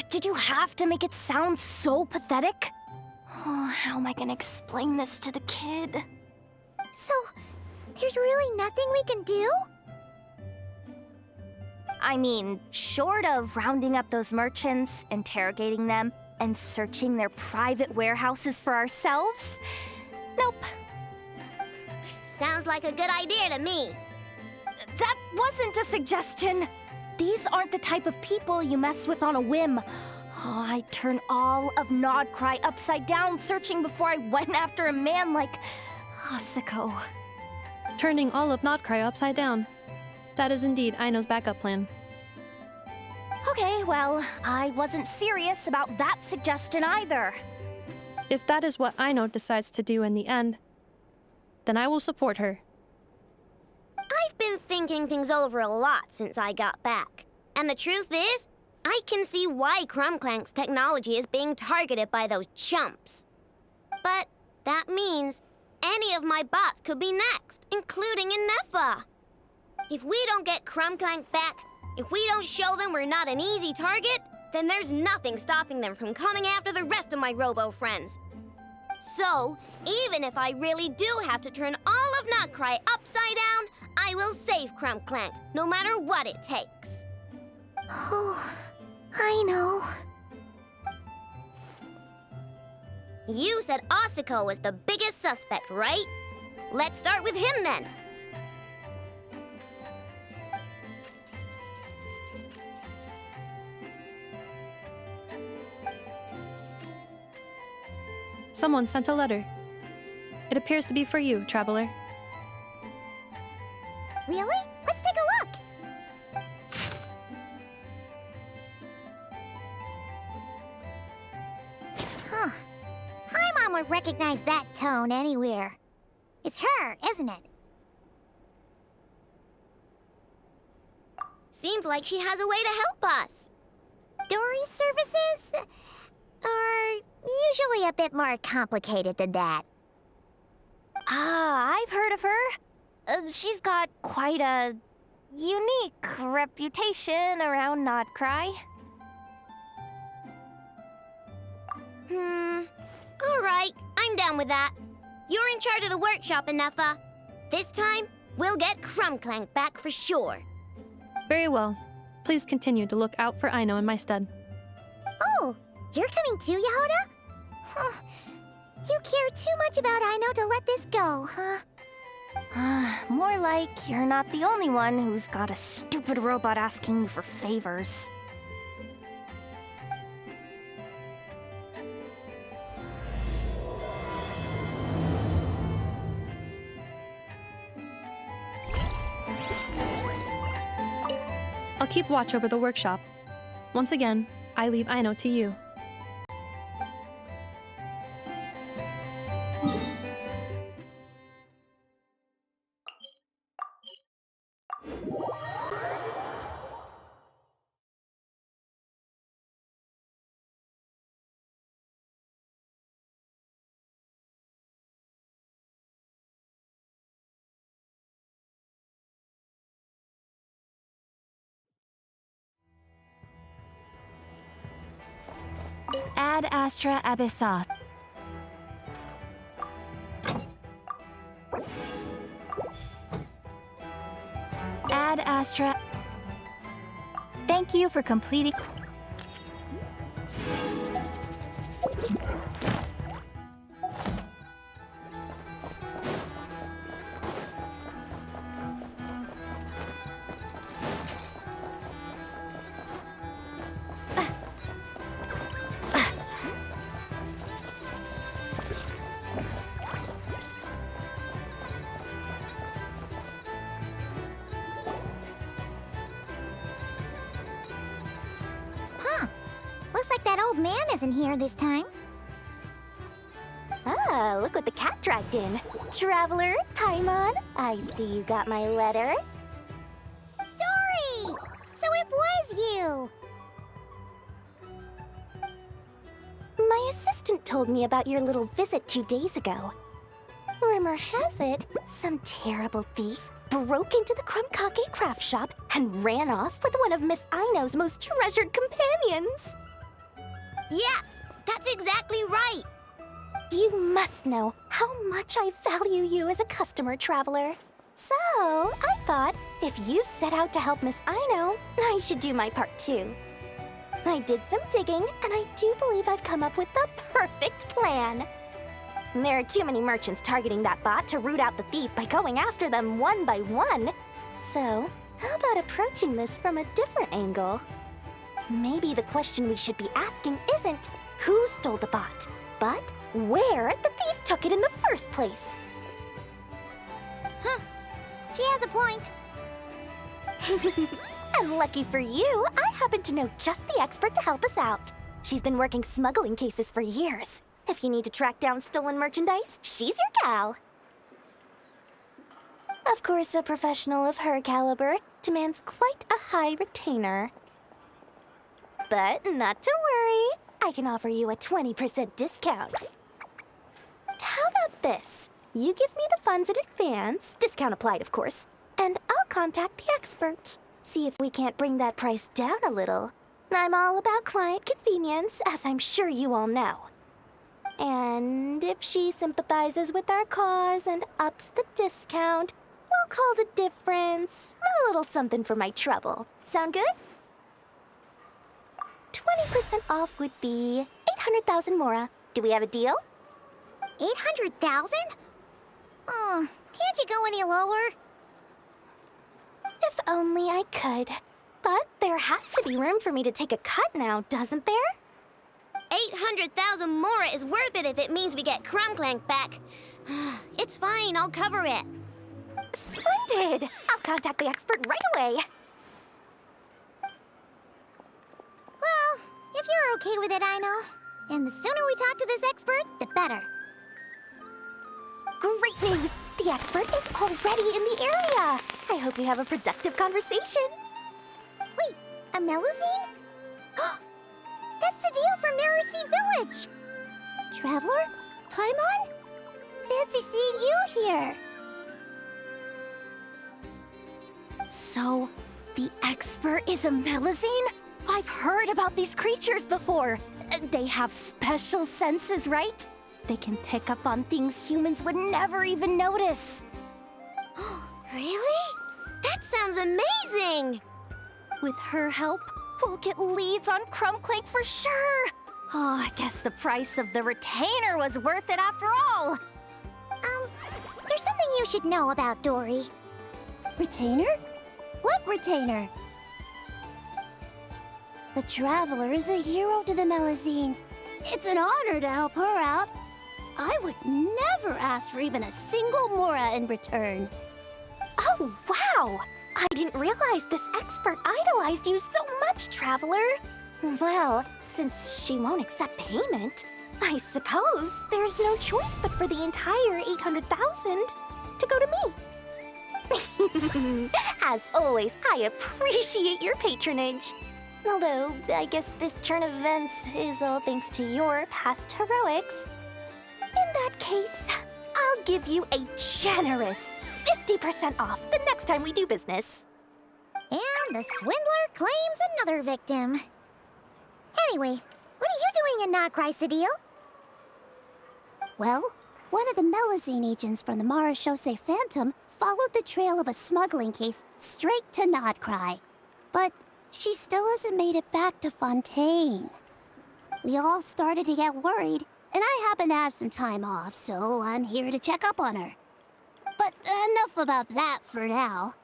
I: Did you have to make it sound so pathetic? Oh, how am I gonna explain this to the kid?
B: So, there's really nothing we can do?
I: I mean, short of rounding up those merchants, interrogating them, and searching their private warehouses for ourselves? Nope.
J: Sounds like a good idea to me.
I: That wasn't a suggestion. These aren't the type of people you mess with on a whim. Oh, I'd turn all of Nodcry upside down searching before I went after a man like Asako.
R: Turning all of Nodcry upside down. That is indeed Aino's backup plan.
I: Okay, well, I wasn't serious about that suggestion either.
R: If that is what Aino decides to do in the end, then I will support her.
J: I've been thinking things over a lot since I got back. And the truth is, I can see why Crumclank's technology is being targeted by those chumps. But that means any of my bots could be next, including Inefa. If we don't get Crumclank back, if we don't show them we're not an easy target, then there's nothing stopping them from coming after the rest of my robo friends. So, even if I really do have to turn all of Nutcry upside down, I will save Crumb Clank, no matter what it takes.
B: Oh, I know.
J: You said Osiko was the biggest suspect, right? Let's start with him then.
R: Someone sent a letter. It appears to be for you, traveler.
B: Really? Let's take a look. Huh. Paimon would recognize that tone anywhere. It's her, isn't it?
J: Seems like she has a way to help us.
B: Dory's services are usually a bit more complicated than that.
I: Ah, I've heard of her. She's got quite a unique reputation around Notcry.
J: All right, I'm down with that. You're in charge of the workshop, Anafa. This time, we'll get Crumbclank back for sure.
R: Very well. Please continue to look out for Aino in my stead.
B: Oh, you're coming too, Yehoda? Huh. You care too much about Aino to let this go, huh?
I: More like you're not the only one who's got a stupid robot asking you for favors.
R: I'll keep watch over the workshop. Once again, I leave Aino to you.
I: Ad Astra Abyssat. Ad Astra. Thank you for completing.
B: Huh. Looks like that old man isn't here this time.
I: Ah, look what the cat dragged in. Traveler, Paimon, I see you got my letter.
B: Dory! So it was you!
I: My assistant told me about your little visit 2 days ago. Rumor has it, some terrible thief broke into the Krumkake craft shop and ran off with one of Miss Aino's most treasured companions.
J: Yes, that's exactly right.
I: You must know how much I value you as a customer, traveler. So, I thought if you've set out to help Miss Aino, I should do my part too. I did some digging, and I do believe I've come up with the perfect plan. There are too many merchants targeting that bot to root out the thief by going after them one by one. So, how about approaching this from a different angle? Maybe the question we should be asking isn't who stole the bot, but where the thief took it in the first place.
B: Huh. She has a point.
I: And lucky for you, I happen to know just the expert to help us out. She's been working smuggling cases for years. If you need to track down stolen merchandise, she's your gal. Of course, a professional of her caliber demands quite a high retainer. But not to worry, I can offer you a 20% discount. How about this? You give me the funds in advance, discount applied of course, and I'll contact the expert. See if we can't bring that price down a little. I'm all about client convenience, as I'm sure you all know. And if she sympathizes with our cause and ups the discount, we'll call the difference a little something for my trouble. Sound good? 20% off would be 800,000 mora. Do we have a deal?
B: 800,000? Oh, can't you go any lower?
I: If only I could. But there has to be room for me to take a cut now, doesn't there?
J: 800,000 mora is worth it if it means we get Crumbclank back. It's fine, I'll cover it.
I: Splendid! I'll contact the expert right away.
B: Well, if you're okay with it, I know. And the sooner we talk to this expert, the better.
I: Great news! The expert is already in the area. I hope we have a productive conversation.
B: Wait, a Melusine? That's the deal from Mercy Village! Traveler? Paimon? Fancy seeing you here.
I: So, the expert is a Melusine? I've heard about these creatures before. They have special senses, right? They can pick up on things humans would never even notice.
J: Really? That sounds amazing!
I: With her help, we'll get leads on Crumbclank for sure. Oh, I guess the price of the retainer was worth it after all.
B: There's something you should know about Dory. Retainer? What retainer? The Traveler is a hero to the Melusines. It's an honor to help her out. I would never ask for even a single mora in return.
I: Oh, wow! I didn't realize this expert idolized you so much, Traveler. Well, since she won't accept payment, I suppose there's no choice but for the entire 800,000 to go to me. As always, I appreciate your patronage. Although, I guess this turn of events is all thanks to your past heroics. In that case, I'll give you a generous 50% off the next time we do business.
B: And the swindler claims another victim. Anyway, what are you doing in Nochrysodile? Well, one of the Melusine agents from the Marachose Phantom followed the trail of a smuggling case straight to Nodcry. But she still hasn't made it back to Fontaine. We all started to get worried, and I happen to have some time off, so I'm here to check up on her. But enough about that for now.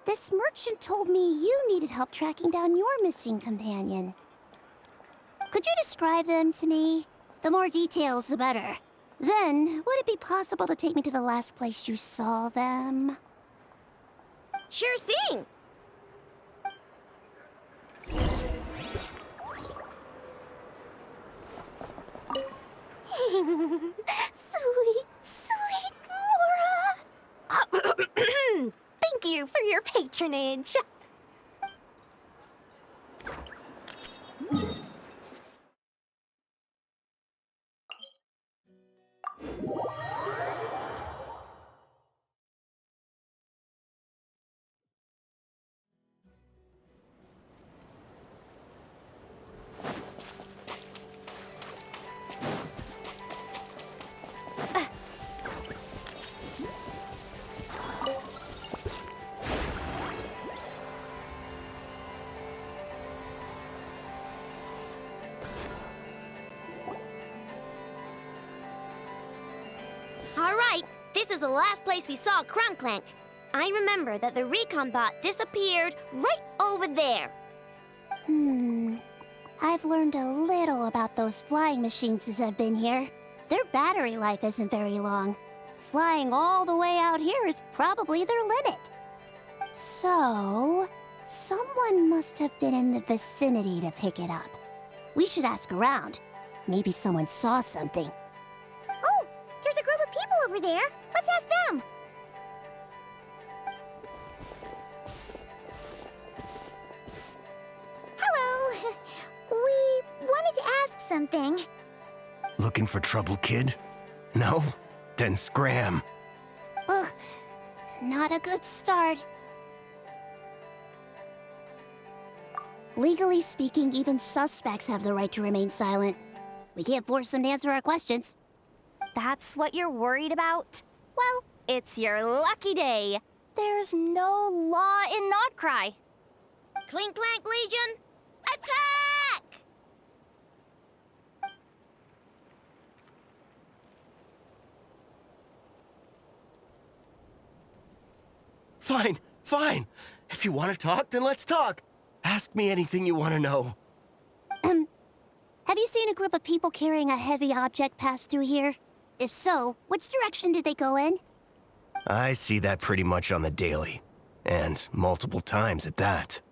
B: This merchant told me you needed help tracking down your missing companion. Could you describe them to me? The more details, the better. Then, would it be possible to take me to the last place you saw them?
J: Sure thing!
I: Sweet, sweet Mora! Thank you for your patronage.
J: Alright, this is the last place we saw Crumbclank. I remember that the recon bot disappeared right over there.
B: I've learned a little about those flying machines since I've been here. Their battery life isn't very long. Flying all the way out here is probably their limit. So, someone must have been in the vicinity to pick it up. We should ask around. Maybe someone saw something. Oh, there's a group of people over there. Let's ask them. Hello. We wanted to ask something.
H: Looking for trouble, kid? No? Then scram.
B: Ugh, not a good start. Legally speaking, even suspects have the right to remain silent. We can't force them to answer our questions.
I: That's what you're worried about? Well, it's your lucky day. There's no law in Notcry.
J: Clink Clank Legion, attack!
S: Fine, fine. If you want to talk, then let's talk. Ask me anything you want to know.
B: Have you seen a group of people carrying a heavy object pass through here? If so, which direction did they go in?
S: I see that pretty much on the daily. And multiple times at that.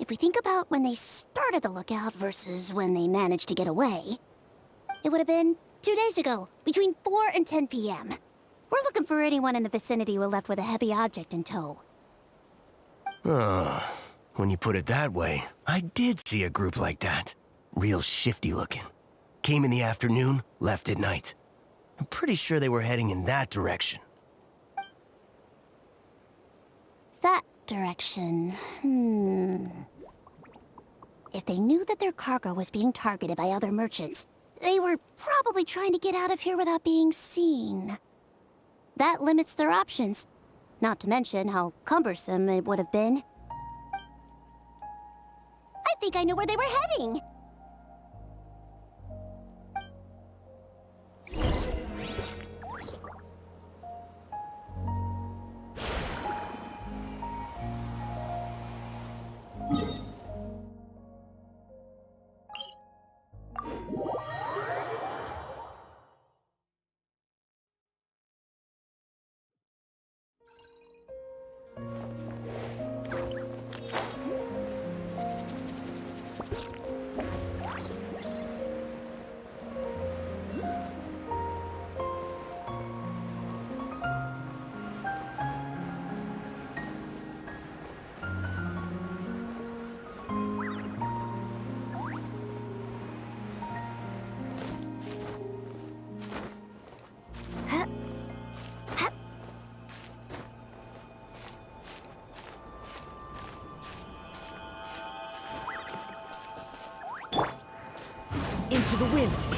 B: If we think about when they started the lookout versus when they managed to get away, it would have been 2 days ago, between 4 and 10 p.m. We're looking for anyone in the vicinity who left with a heavy object in tow.
S: When you put it that way, I did see a group like that. Real shifty looking. Came in the afternoon, left at night. I'm pretty sure they were heading in that direction.
B: That direction, If they knew that their cargo was being targeted by other merchants, they were probably trying to get out of here without being seen. That limits their options. Not to mention how cumbersome it would have been. I think I know where they were heading.
S: Into the wind!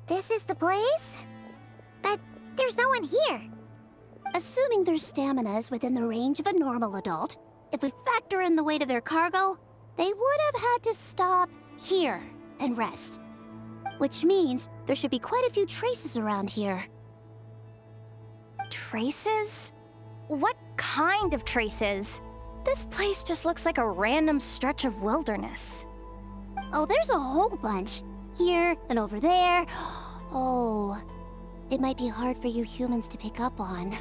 B: This is the place? But there's no one here. Assuming their stamina is within the range of a normal adult, if we factor in the weight of their cargo, they would have had to stop here and rest. Which means there should be quite a few traces around here.
I: Traces? What kind of traces? This place just looks like a random stretch of wilderness.
B: Oh, there's a whole bunch. Here and over there. Oh, it might be hard for you humans to pick up on.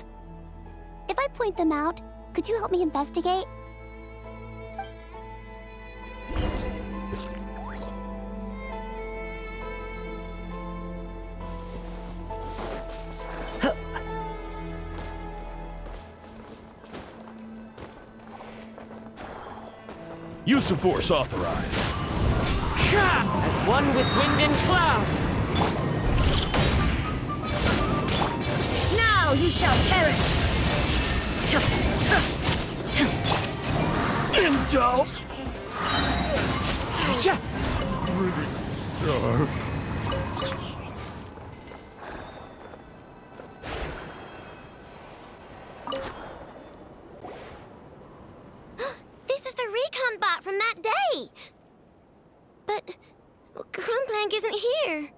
B: If I point them out, could you help me investigate?
F: Use of force authorized.
T: As one with wind and cloud.
J: Now you shall perish!
F: Indulge!
J: This is the recon bot from that day! But Crumbclank isn't here.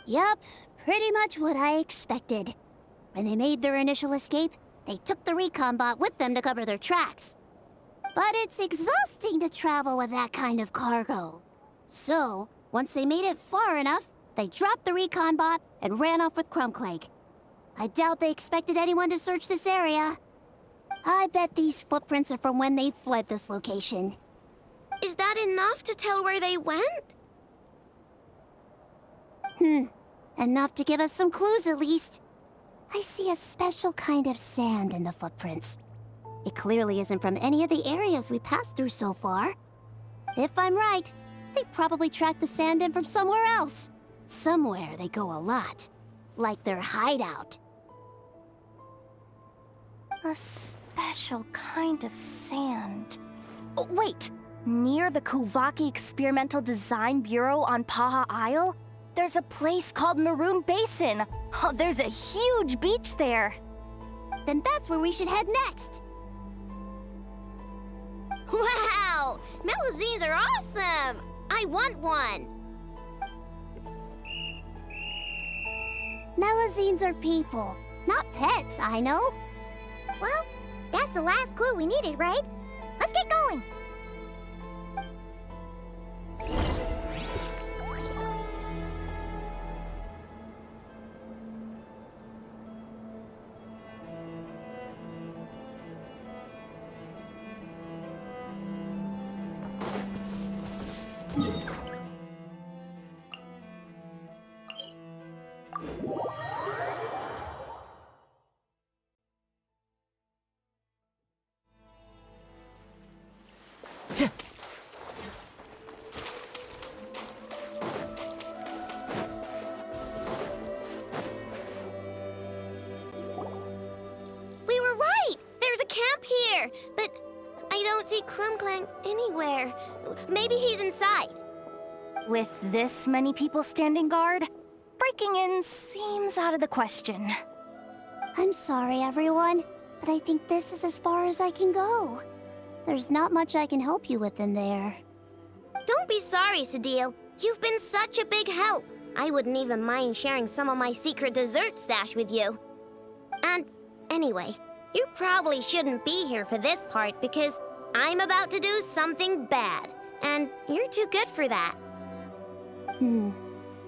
J: Yup, pretty much what I expected. When they made their initial escape, they took the recon bot with them to cover their tracks. But it's exhausting to travel with that kind of cargo. So, once they made it far enough, they dropped the recon bot and ran off with Crumbclank. I doubt they expected anyone to search this area. I bet these footprints are from when they fled this location. Is that enough to tell where they went? Enough to give us some clues at least. I see a special kind of sand in the footprints. It clearly isn't from any of the areas we passed through so far. If I'm right, they probably tracked the sand in from somewhere else. Somewhere they go a lot. Like their hideout.
I: A special kind of sand. Oh, wait! Near the Kuvaki Experimental Design Bureau on Paha Isle, there's a place called Maroon Basin. Oh, there's a huge beach there.
J: Then that's where we should head next. Wow! Melusines are awesome! I want one! Melusines are people, not pets, I know. Well, that's the last clue we needed, right? Let's get going! We were right! There's a camp here, but I don't see Crumbclank anywhere. Maybe he's inside.
I: With this many people standing guard, breaking in seems out of the question.
J: I'm sorry, everyone, but I think this is as far as I can go. There's not much I can help you with in there. Don't be sorry, Sadil. You've been such a big help. I wouldn't even mind sharing some of my secret dessert stash with you. And anyway, you probably shouldn't be here for this part because I'm about to do something bad, and you're too good for that.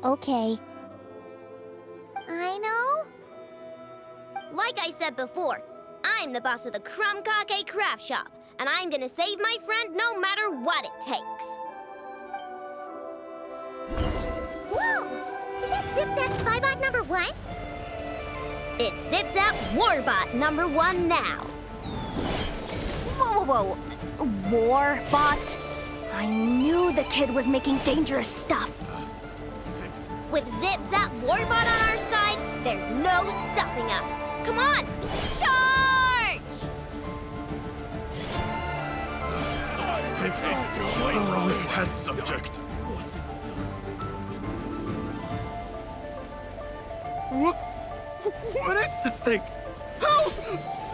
J: Okay. I know. Like I said before, I'm the boss of the Crumbcake Craft Shop, and I'm gonna save my friend no matter what it takes. Whoa! Is that Zip-Zap Spybot number 1? It's Zip-Zap Warbot number 1 now.
I: Whoa, whoa, whoa. Warbot? I knew the kid was making dangerous stuff.
J: With Zip-Zap Warbot on our side, there's no stopping us. Come on! Charge!
F: Test subject. What is this thing? Help!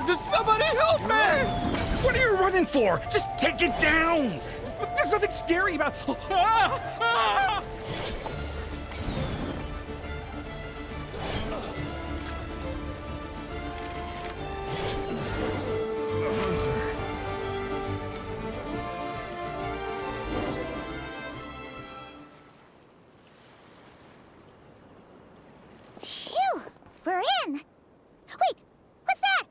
F: Does somebody help me? What are you running for? Just take it down! There's nothing scary about...
J: Phew! We're in! Wait! What's that?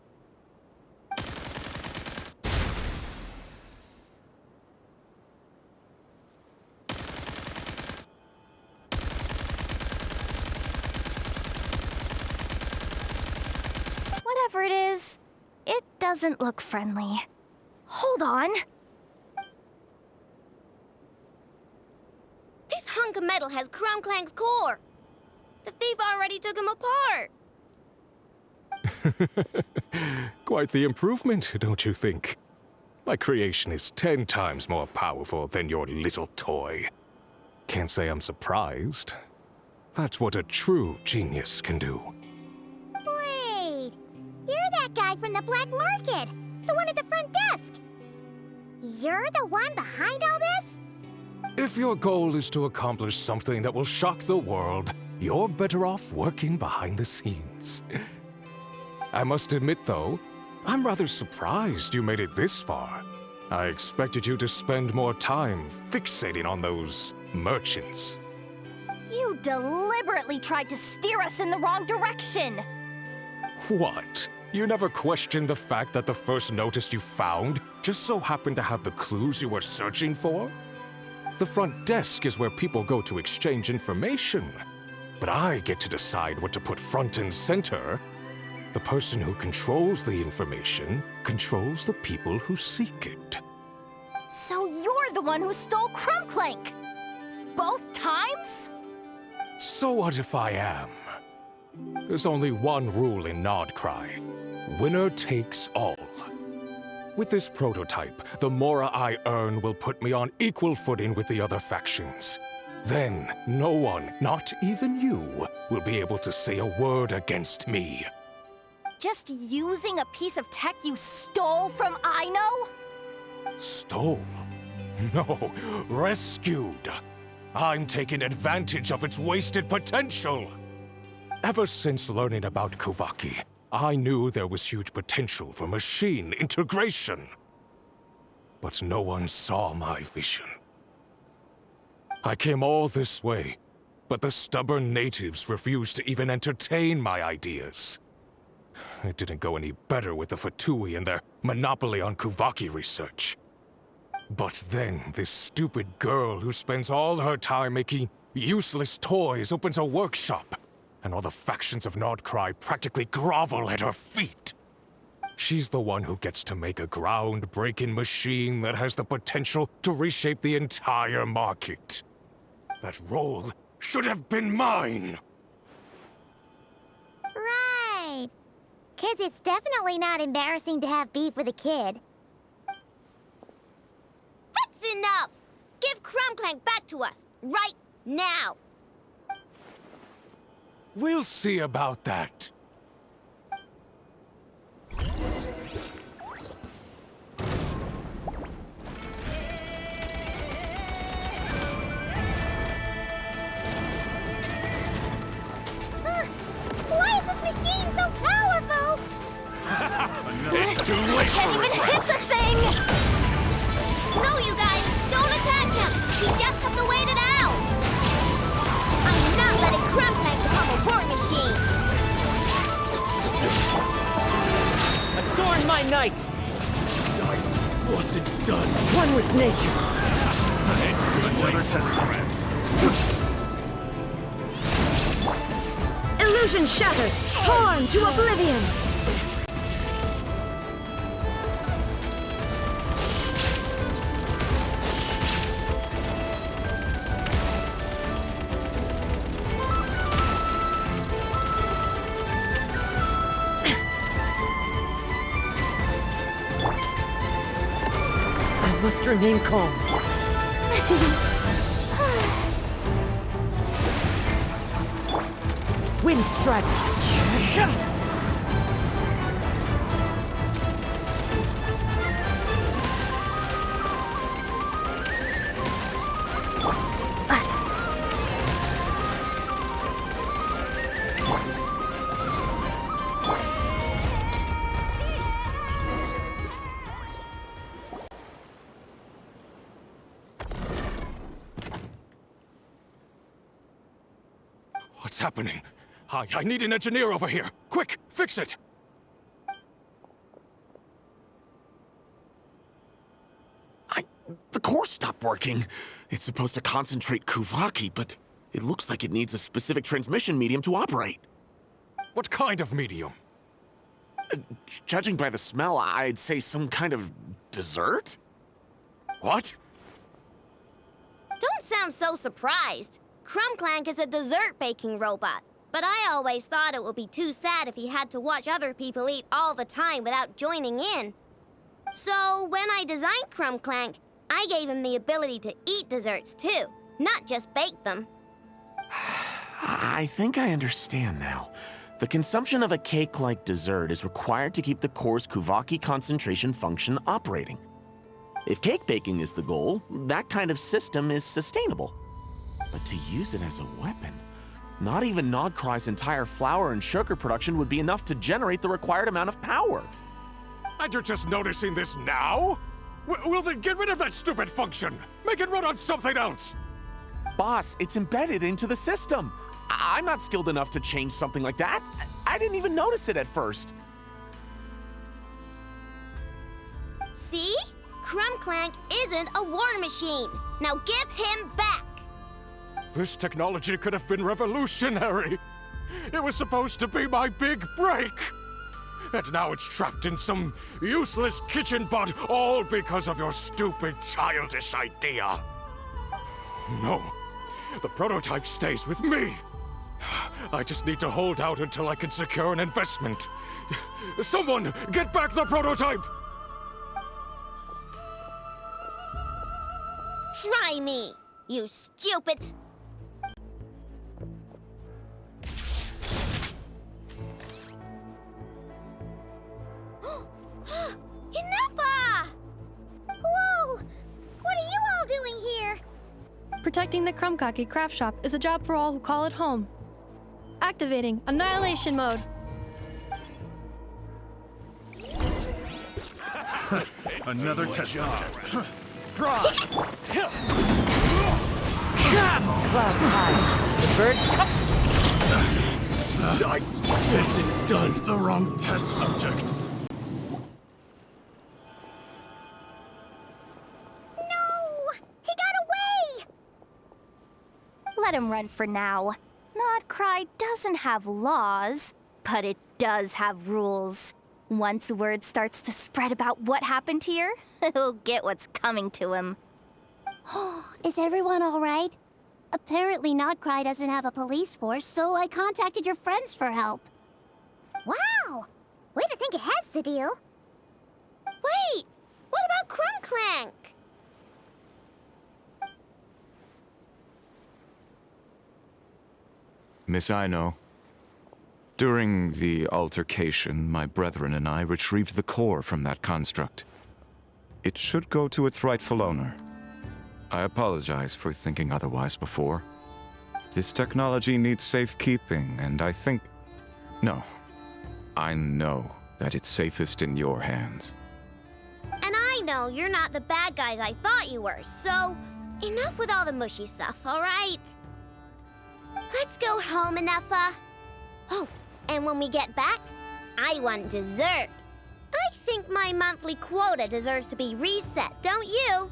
I: Whatever it is, it doesn't look friendly. Hold on.
J: of metal has Crumclank's core. The thief already took him apart.
D: Quite the improvement, don't you think? My creation is 10 times more powerful than your little toy. Can't say I'm surprised. That's what a true genius can do.
B: Wait, you're that guy from the black market, the one at the front desk. You're the one behind all this?
D: If your goal is to accomplish something that will shock the world, you're better off working behind the scenes. I must admit, though, I'm rather surprised you made it this far. I expected you to spend more time fixating on those merchants.
I: You deliberately tried to steer us in the wrong direction!
D: What? You never questioned the fact that the first notice you found just so happened to have the clues you were searching for? The front desk is where people go to exchange information. But I get to decide what to put front and center. The person who controls the information controls the people who seek it.
I: So you're the one who stole Crumclank! Both times?
D: So what if I am? There's only one rule in Nodcry. Winner takes all. With this prototype, the Mora I earn will put me on equal footing with the other factions. Then, no one, not even you, will be able to say a word against me.
I: Just using a piece of tech you stole from Aino?
D: Stole? No, rescued. I'm taking advantage of its wasted potential. Ever since learning about Kuvaki, I knew there was huge potential for machine integration. But no one saw my vision. I came all this way, but the stubborn natives refused to even entertain my ideas. It didn't go any better with the Fatui and their monopoly on Kuvaki research. But then, this stupid girl who spends all her time making useless toys opens a workshop, and all the factions of Nodcry practically grovel at her feet. She's the one who gets to make a groundbreaking machine that has the potential to reshape the entire market. That role should have been mine!
B: Right. 'Cause it's definitely not embarrassing to have beef with a kid.
J: That's enough! Give Crumclank back to us, right now!
D: We'll see about that.
B: Why is this machine so powerful?
N: It's too late
I: Can't
N: for
I: even hit
N: regrets.
I: the thing!
J: No, you guys! Don't attack him! We just have to wait it out! I'm not letting Crumclank become a war machine!
T: Adorn my night!
F: I wasn't done.
T: One with nature!
F: Another testament.
Q: Illusion shattered! Torn to oblivion!
T: I must remain calm. Wind strike!
D: What's happening? I need an engineer over here. Quick, fix it!
U: The core stopped working. It's supposed to concentrate Kuvaki, but it looks like it needs a specific transmission medium to operate.
D: What kind of medium?
U: Judging by the smell, I'd say some kind of dessert?
D: What?
J: Don't sound so surprised. Crumbclank is a dessert baking robot, but I always thought it would be too sad if he had to watch other people eat all the time without joining in. So when I designed Crumbclank, I gave him the ability to eat desserts too, not just bake them.
U: I think I understand now. The consumption of a cake-like dessert is required to keep the core's Kuvaki concentration function operating. If cake baking is the goal, that kind of system is sustainable. But to use it as a weapon, not even Nodcry's entire flour and sugar production would be enough to generate the required amount of power.
D: And you're just noticing this now? Well then get rid of that stupid function! Make it run on something else!
U: Boss, it's embedded into the system. I'm not skilled enough to change something like that. I didn't even notice it at first.
J: See? Crumbclank isn't a war machine. Now give him back.
D: This technology could have been revolutionary. It was supposed to be my big break. And now it's trapped in some useless kitchen bot, all because of your stupid, childish idea. No, the prototype stays with me. I just need to hold out until I can secure an investment. Someone, get back the prototype!
J: Try me, you stupid... Enough! Whoa! What are you all doing here?
R: Protecting the Crumbcocky craft shop is a job for all who call it home. Activating Annihilation Mode.
E: Another test subject. Frog!
T: Clouds high. The birds come.
E: I guess done the wrong test subject.
I: Let him run for now. Nodcry doesn't have laws, but it does have rules. Once word starts to spread about what happened here, he'll get what's coming to him.
B: Is everyone all right? Apparently Nodcry doesn't have a police force, so I contacted your friends for help.
J: Wow! Way to think ahead, Sadil. Wait! What about Crumbclank?
M: Miss Aino, during the altercation, my brethren and I retrieved the core from that construct. It should go to its rightful owner. I apologize for thinking otherwise before. This technology needs safekeeping, and I think... No. I know that it's safest in your hands.
J: And I know you're not the bad guys I thought you were, so enough with all the mushy stuff, all right? Let's go home, Enougha. Oh, and when we get back, I want dessert. I think my monthly quota deserves to be reset, don't you?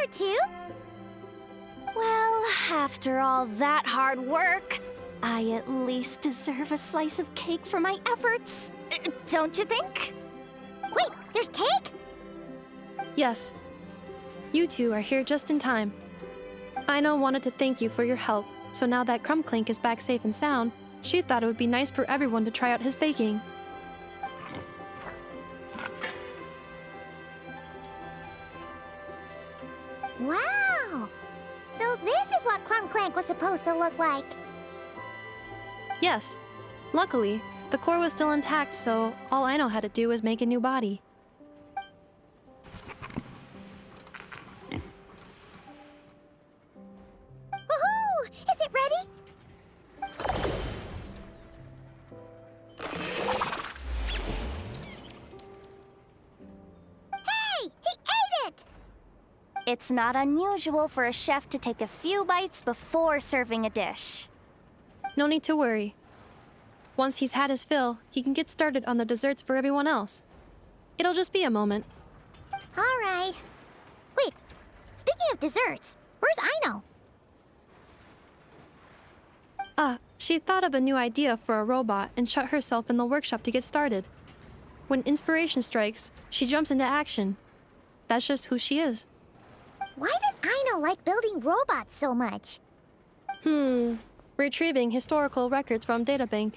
J: here too?
I: Well, after all that hard work, I at least deserve a slice of cake for my efforts. Don't you think?
B: Wait, there's cake?
R: Yes. You two are here just in time. Aino wanted to thank you for your help, so now that Crumbclink is back safe and sound, she thought it would be nice for everyone to try out his baking.
B: Wow! So this is what Crumbclank was supposed to look like.
R: Yes. Luckily, the core was still intact, so all Aino had to do was make a new body.
B: Woohoo! Is it ready? Hey! He ate it!
I: It's not unusual for a chef to take a few bites before serving a dish.
R: No need to worry. Once he's had his fill, he can get started on the desserts for everyone else. It'll just be a moment.
B: All right. Wait, speaking of desserts, where's Aino?
R: She thought of a new idea for a robot and shut herself in the workshop to get started. When inspiration strikes, she jumps into action. That's just who she is.
B: Why does Aino like building robots so much?
R: Retrieving historical records from databank.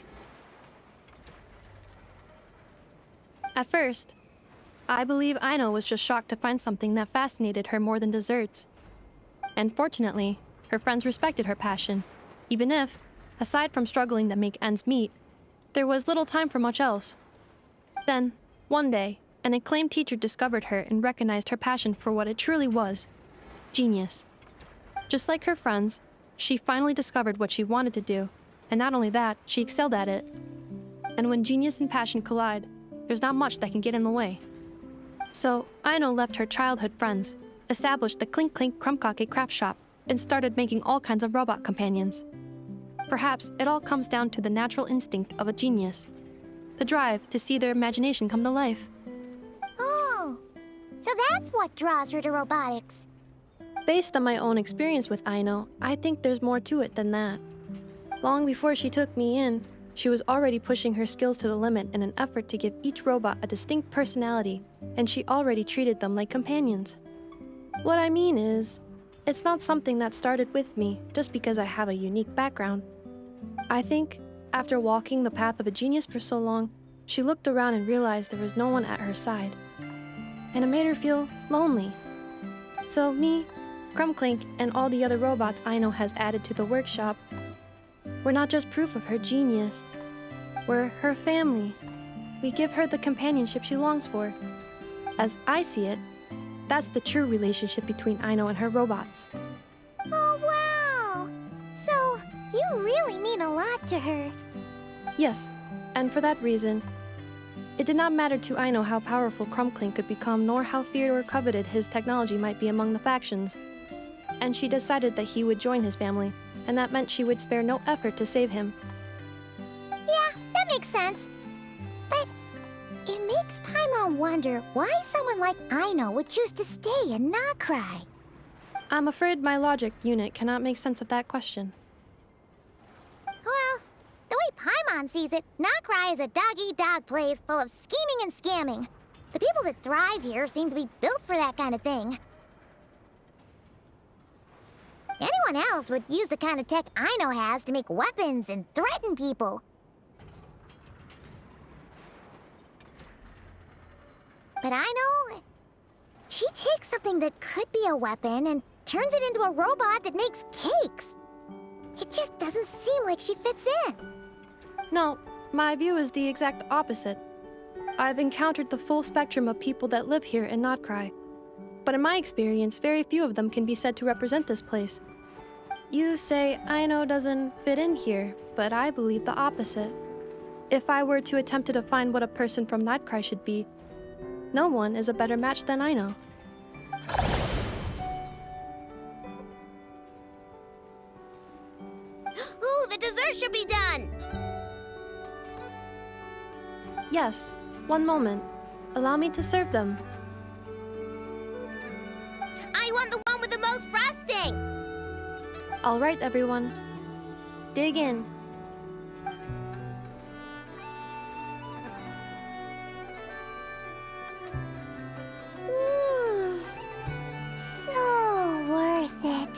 R: At first, I believe Aino was just shocked to find something that fascinated her more than desserts. And fortunately, her friends respected her passion, even if, aside from struggling to make ends meet, there was little time for much else. Then, one day, an acclaimed teacher discovered her and recognized her passion for what it truly was: genius. Just like her friends, she finally discovered what she wanted to do, and not only that, she excelled at it. And when genius and passion collide, there's not much that can get in the way. So, Aino left her childhood friends, established the Clink Clink Crumbcake craft shop, and started making all kinds of robot companions. Perhaps it all comes down to the natural instinct of a genius, the drive to see their imagination come to life.
B: Oh, so that's what draws her to robotics.
R: Based on my own experience with Aino, I think there's more to it than that. Long before she took me in, she was already pushing her skills to the limit in an effort to give each robot a distinct personality, and she already treated them like companions. What I mean is, it's not something that started with me just because I have a unique background. I think, after walking the path of a genius for so long, she looked around and realized there was no one at her side. And it made her feel lonely. So me, Crumbclink, and all the other robots Aino has added to the workshop, we're not just proof of her genius. We're her family. We give her the companionship she longs for. As I see it, that's the true relationship between Aino and her robots.
B: Oh, wow! So, you really mean a lot to her.
R: Yes, and for that reason, it did not matter to Aino how powerful Crumbclink could become, nor how feared or coveted his technology might be among the factions. And she decided that he would join his family, and that meant she would spare no effort to save him.
B: Yeah, that makes sense. But it makes Paimon wonder why someone like Aino would choose to stay and not cry.
R: I'm afraid my logic unit cannot make sense of that question.
B: Well, the way Paimon sees it, Nocrai is a dog-eat-dog place full of scheming and scamming. The people that thrive here seem to be built for that kind of thing. Anyone else would use the kind of tech Aino has to make weapons and threaten people. But Aino, she takes something that could be a weapon and turns it into a robot that makes cakes. It just doesn't seem like she fits in.
R: No, my view is the exact opposite. I've encountered the full spectrum of people that live here in Notcry. But in my experience, very few of them can be said to represent this place. You say Aino doesn't fit in here, but I believe the opposite. If I were to attempt to define what a person from Notcry should be, no one is a better match than Aino.
J: Ooh, the dessert should be done!
R: Yes, one moment. Allow me to serve them.
J: I want the one with the most frosting!
R: All right, everyone. Dig in.
B: So worth it.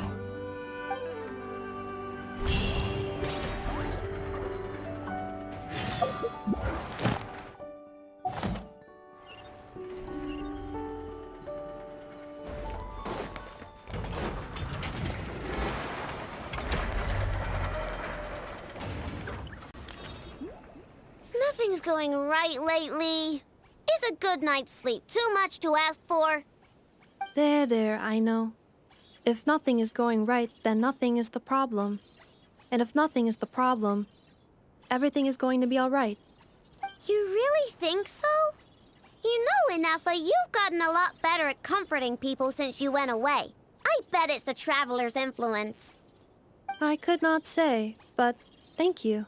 J: Nothing's going right lately. Is a good night's sleep too much to ask for?
R: There, I know. If nothing is going right, then nothing is the problem. And if nothing is the problem, everything is going to be all right.
J: You really think so? You know, Inefa, you've gotten a lot better at comforting people since you went away. I bet it's the Traveler's influence.
R: I could not say, but thank you.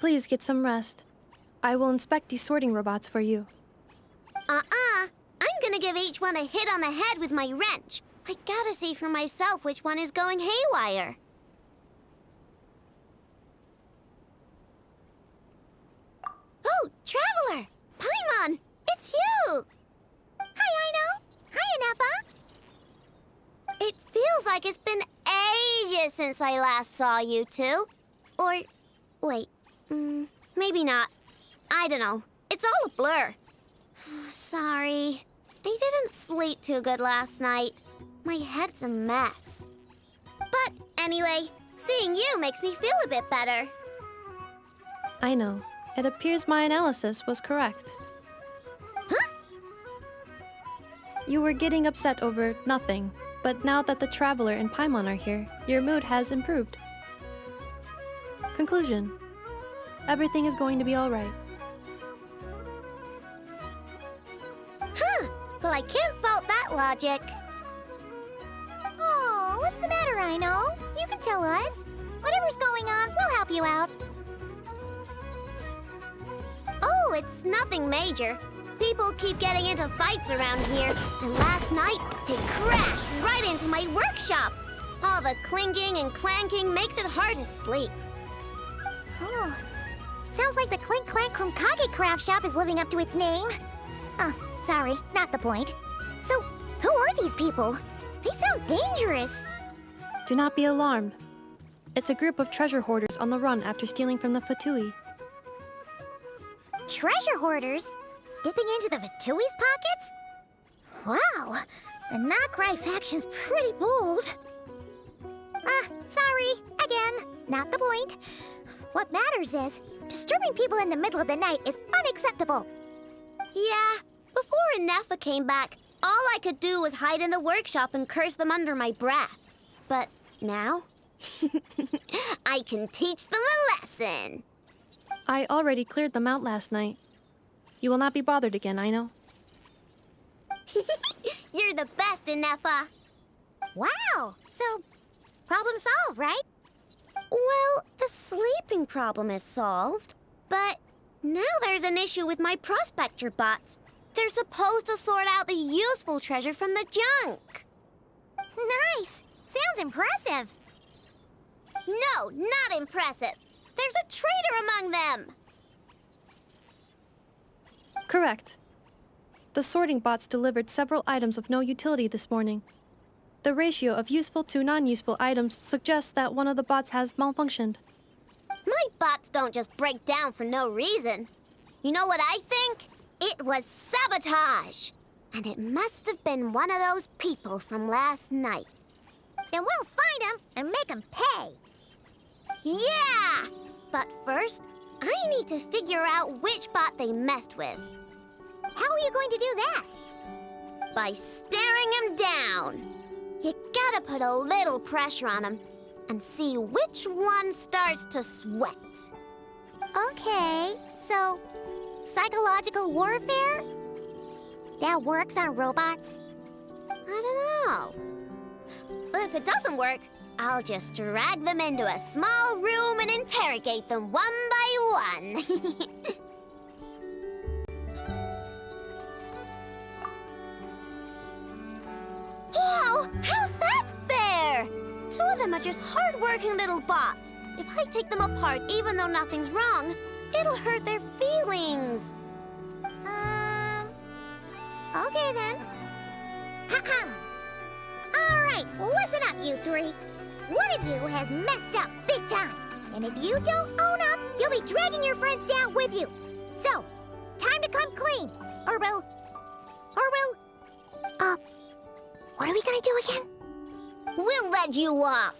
R: Please get some rest. I will inspect these sorting robots for you.
J: I'm gonna give each one a hit on the head with my wrench. I gotta see for myself which one is going haywire. Oh, Traveler! Paimon! It's you!
B: Hi, Aino. Hi, Inefa.
J: It feels like it's been ages since I last saw you two. Or, wait, maybe not. I don't know. It's all a blur. Sorry. I didn't sleep too good last night. My head's a mess. But anyway, seeing you makes me feel a bit better.
R: I know. It appears my analysis was correct.
J: Huh?
R: You were getting upset over nothing, but now that the Traveler and Paimon are here, your mood has improved. Conclusion. Everything is going to be all right.
J: Huh. Well, I can't fault that logic.
B: Oh, what's the matter, Aino? You can tell us. Whatever's going on, we'll help you out.
J: Oh, it's nothing major. People keep getting into fights around here, and last night they crashed right into my workshop. All the clinking and clanking makes it hard to sleep.
B: Oh, sounds like the Clink Clank Krumkage craft shop is living up to its name. Oh, sorry, not the point. So, who are these people? They sound dangerous.
R: Do not be alarmed. It's a group of treasure hoarders on the run after stealing from the Fatui.
B: Treasure hoarders? Dipping into the Vatui's pockets? Wow, the Nokrai faction's pretty bold. Sorry, again, not the point. What matters is, disturbing people in the middle of the night is unacceptable.
J: Yeah, before Inefa came back, all I could do was hide in the workshop and curse them under my breath. But now, I can teach them a lesson.
R: I already cleared them out last night. You will not be bothered again, I know.
J: You're the best, Inefa.
B: Wow, so problem solved, right?
J: Well, the sleeping problem is solved, but now there's an issue with my prospector bots. They're supposed to sort out the useful treasure from the junk.
B: Nice! Sounds impressive.
J: No, not impressive. There's a traitor among them.
R: Correct. The sorting bots delivered several items of no utility this morning. The ratio of useful to non-useful items suggests that one of the bots has malfunctioned.
J: My bots don't just break down for no reason. You know what I think? It was sabotage. And it must have been one of those people from last night.
B: Then we'll find them and make them pay.
J: Yeah! But first, I need to figure out which bot they messed with.
B: How are you going to do that?
J: By staring him down. You gotta put a little pressure on him and see which one starts to sweat.
B: Okay, so psychological warfare? That works on robots?
J: I don't know. If it doesn't work, I'll just drag them into a small room and interrogate them one by one.
B: Whoa! How's that
J: Two of them are just hard-working little bots. If I take them apart, even though nothing's wrong, it'll hurt their feelings. Okay then.
B: All right, listen up, you three. One of you has messed up big time. And if you don't own up, you'll be dragging your friends down with you. So, time to come clean. Or we'll... what are we gonna do again?
J: We'll let you off.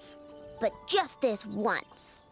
J: But just this once.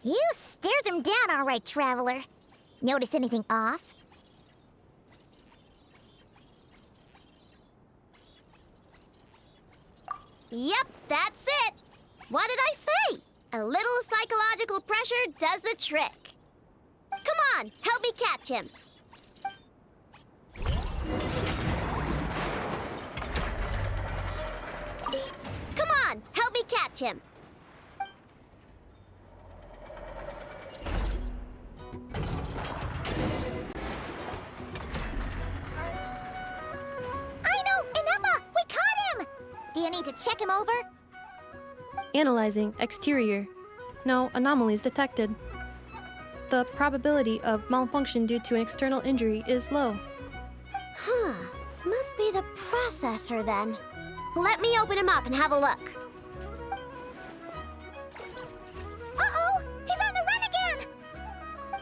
B: You stared them down all right, Traveler. Notice anything off?
J: Yep, that's it. What did I say? A little psychological pressure does the trick. Come on, help me catch him. Come on, help me catch him.
B: Do you need to check him over?
R: Analyzing exterior. No anomalies detected. The probability of malfunction due to an external injury is low.
J: Huh. Must be the processor then. Let me open him up and have a look. Uh-oh! He's on the run again!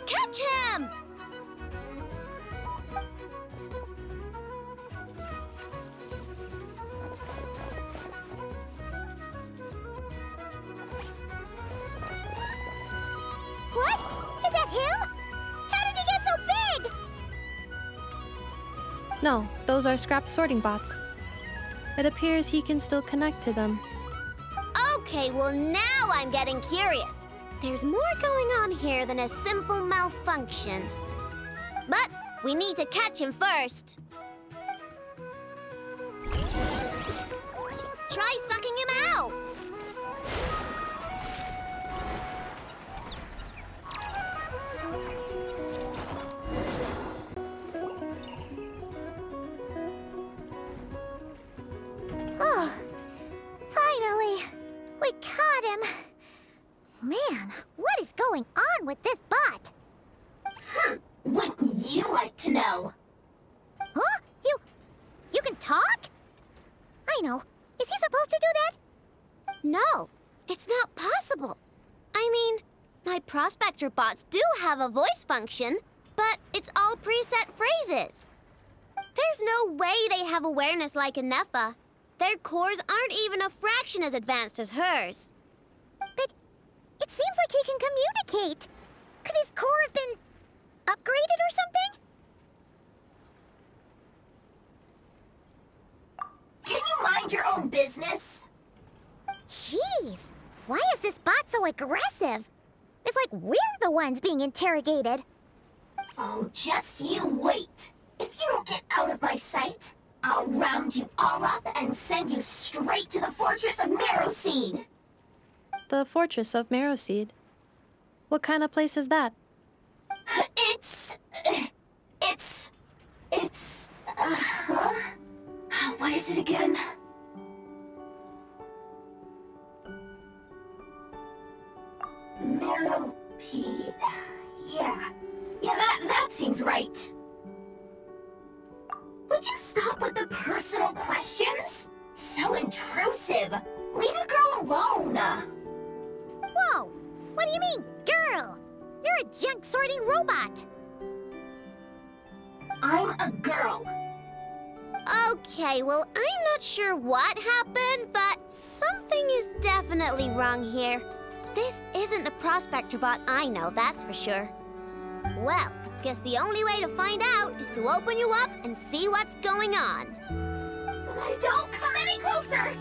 J: Catch him!
B: What? Is that him? How did he get so big?
R: No, those are scrap sorting bots. It appears he can still connect to them.
J: Okay, well now I'm getting curious. There's more going on here than a simple malfunction. But we need to catch him first. Try sucking him out.
B: Oh, finally! We caught him! Man, what is going on with this bot?
J: Wouldn't you like to know?
B: Huh? You can talk? I know. Is he supposed to do that?
J: No, it's not possible. I mean, my prospector bots do have a voice function, but it's all preset phrases. There's no way they have awareness like a Nepha. Their cores aren't even a fraction as advanced as hers.
B: But it seems like he can communicate. Could his core have been upgraded or something?
J: Can you mind your own business?
B: Jeez, why is this bot so aggressive? It's like we're the ones being interrogated.
J: Oh, just you wait. If you don't get out of my sight, I'll round you all up and send you straight to the Fortress of Marrowseed.
R: The Fortress of Marrowseed? What kind of place is that?
J: What is it again? Marrowseed. Yeah, that seems right. Would you stop with the personal questions? So intrusive. Leave a girl alone.
B: Whoa! What do you mean, girl? You're a junk sorting robot.
J: I'm a girl. Okay, well, I'm not sure what happened, but something is definitely wrong here. This isn't the prospector bot I know, that's for sure. Well, guess the only way to find out is to open you up and see what's going on.
B: Don't come any closer!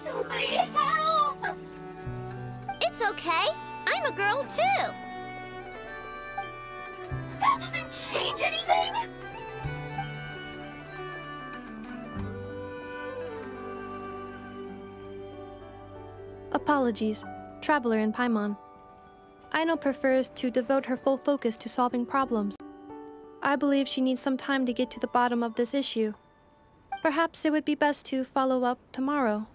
B: Somebody help!
J: It's okay. I'm a girl too.
B: That doesn't change anything!
R: Apologies, Traveler in Paimon. Aino prefers to devote her full focus to solving problems. I believe she needs some time to get to the bottom of this issue. Perhaps it would be best to follow up tomorrow.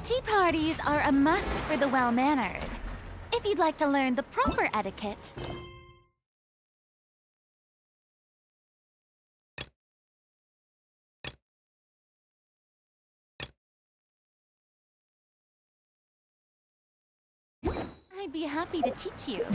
G: Tea parties are a must for the well-mannered. If you'd like to learn the proper etiquette, I'd be happy to teach you.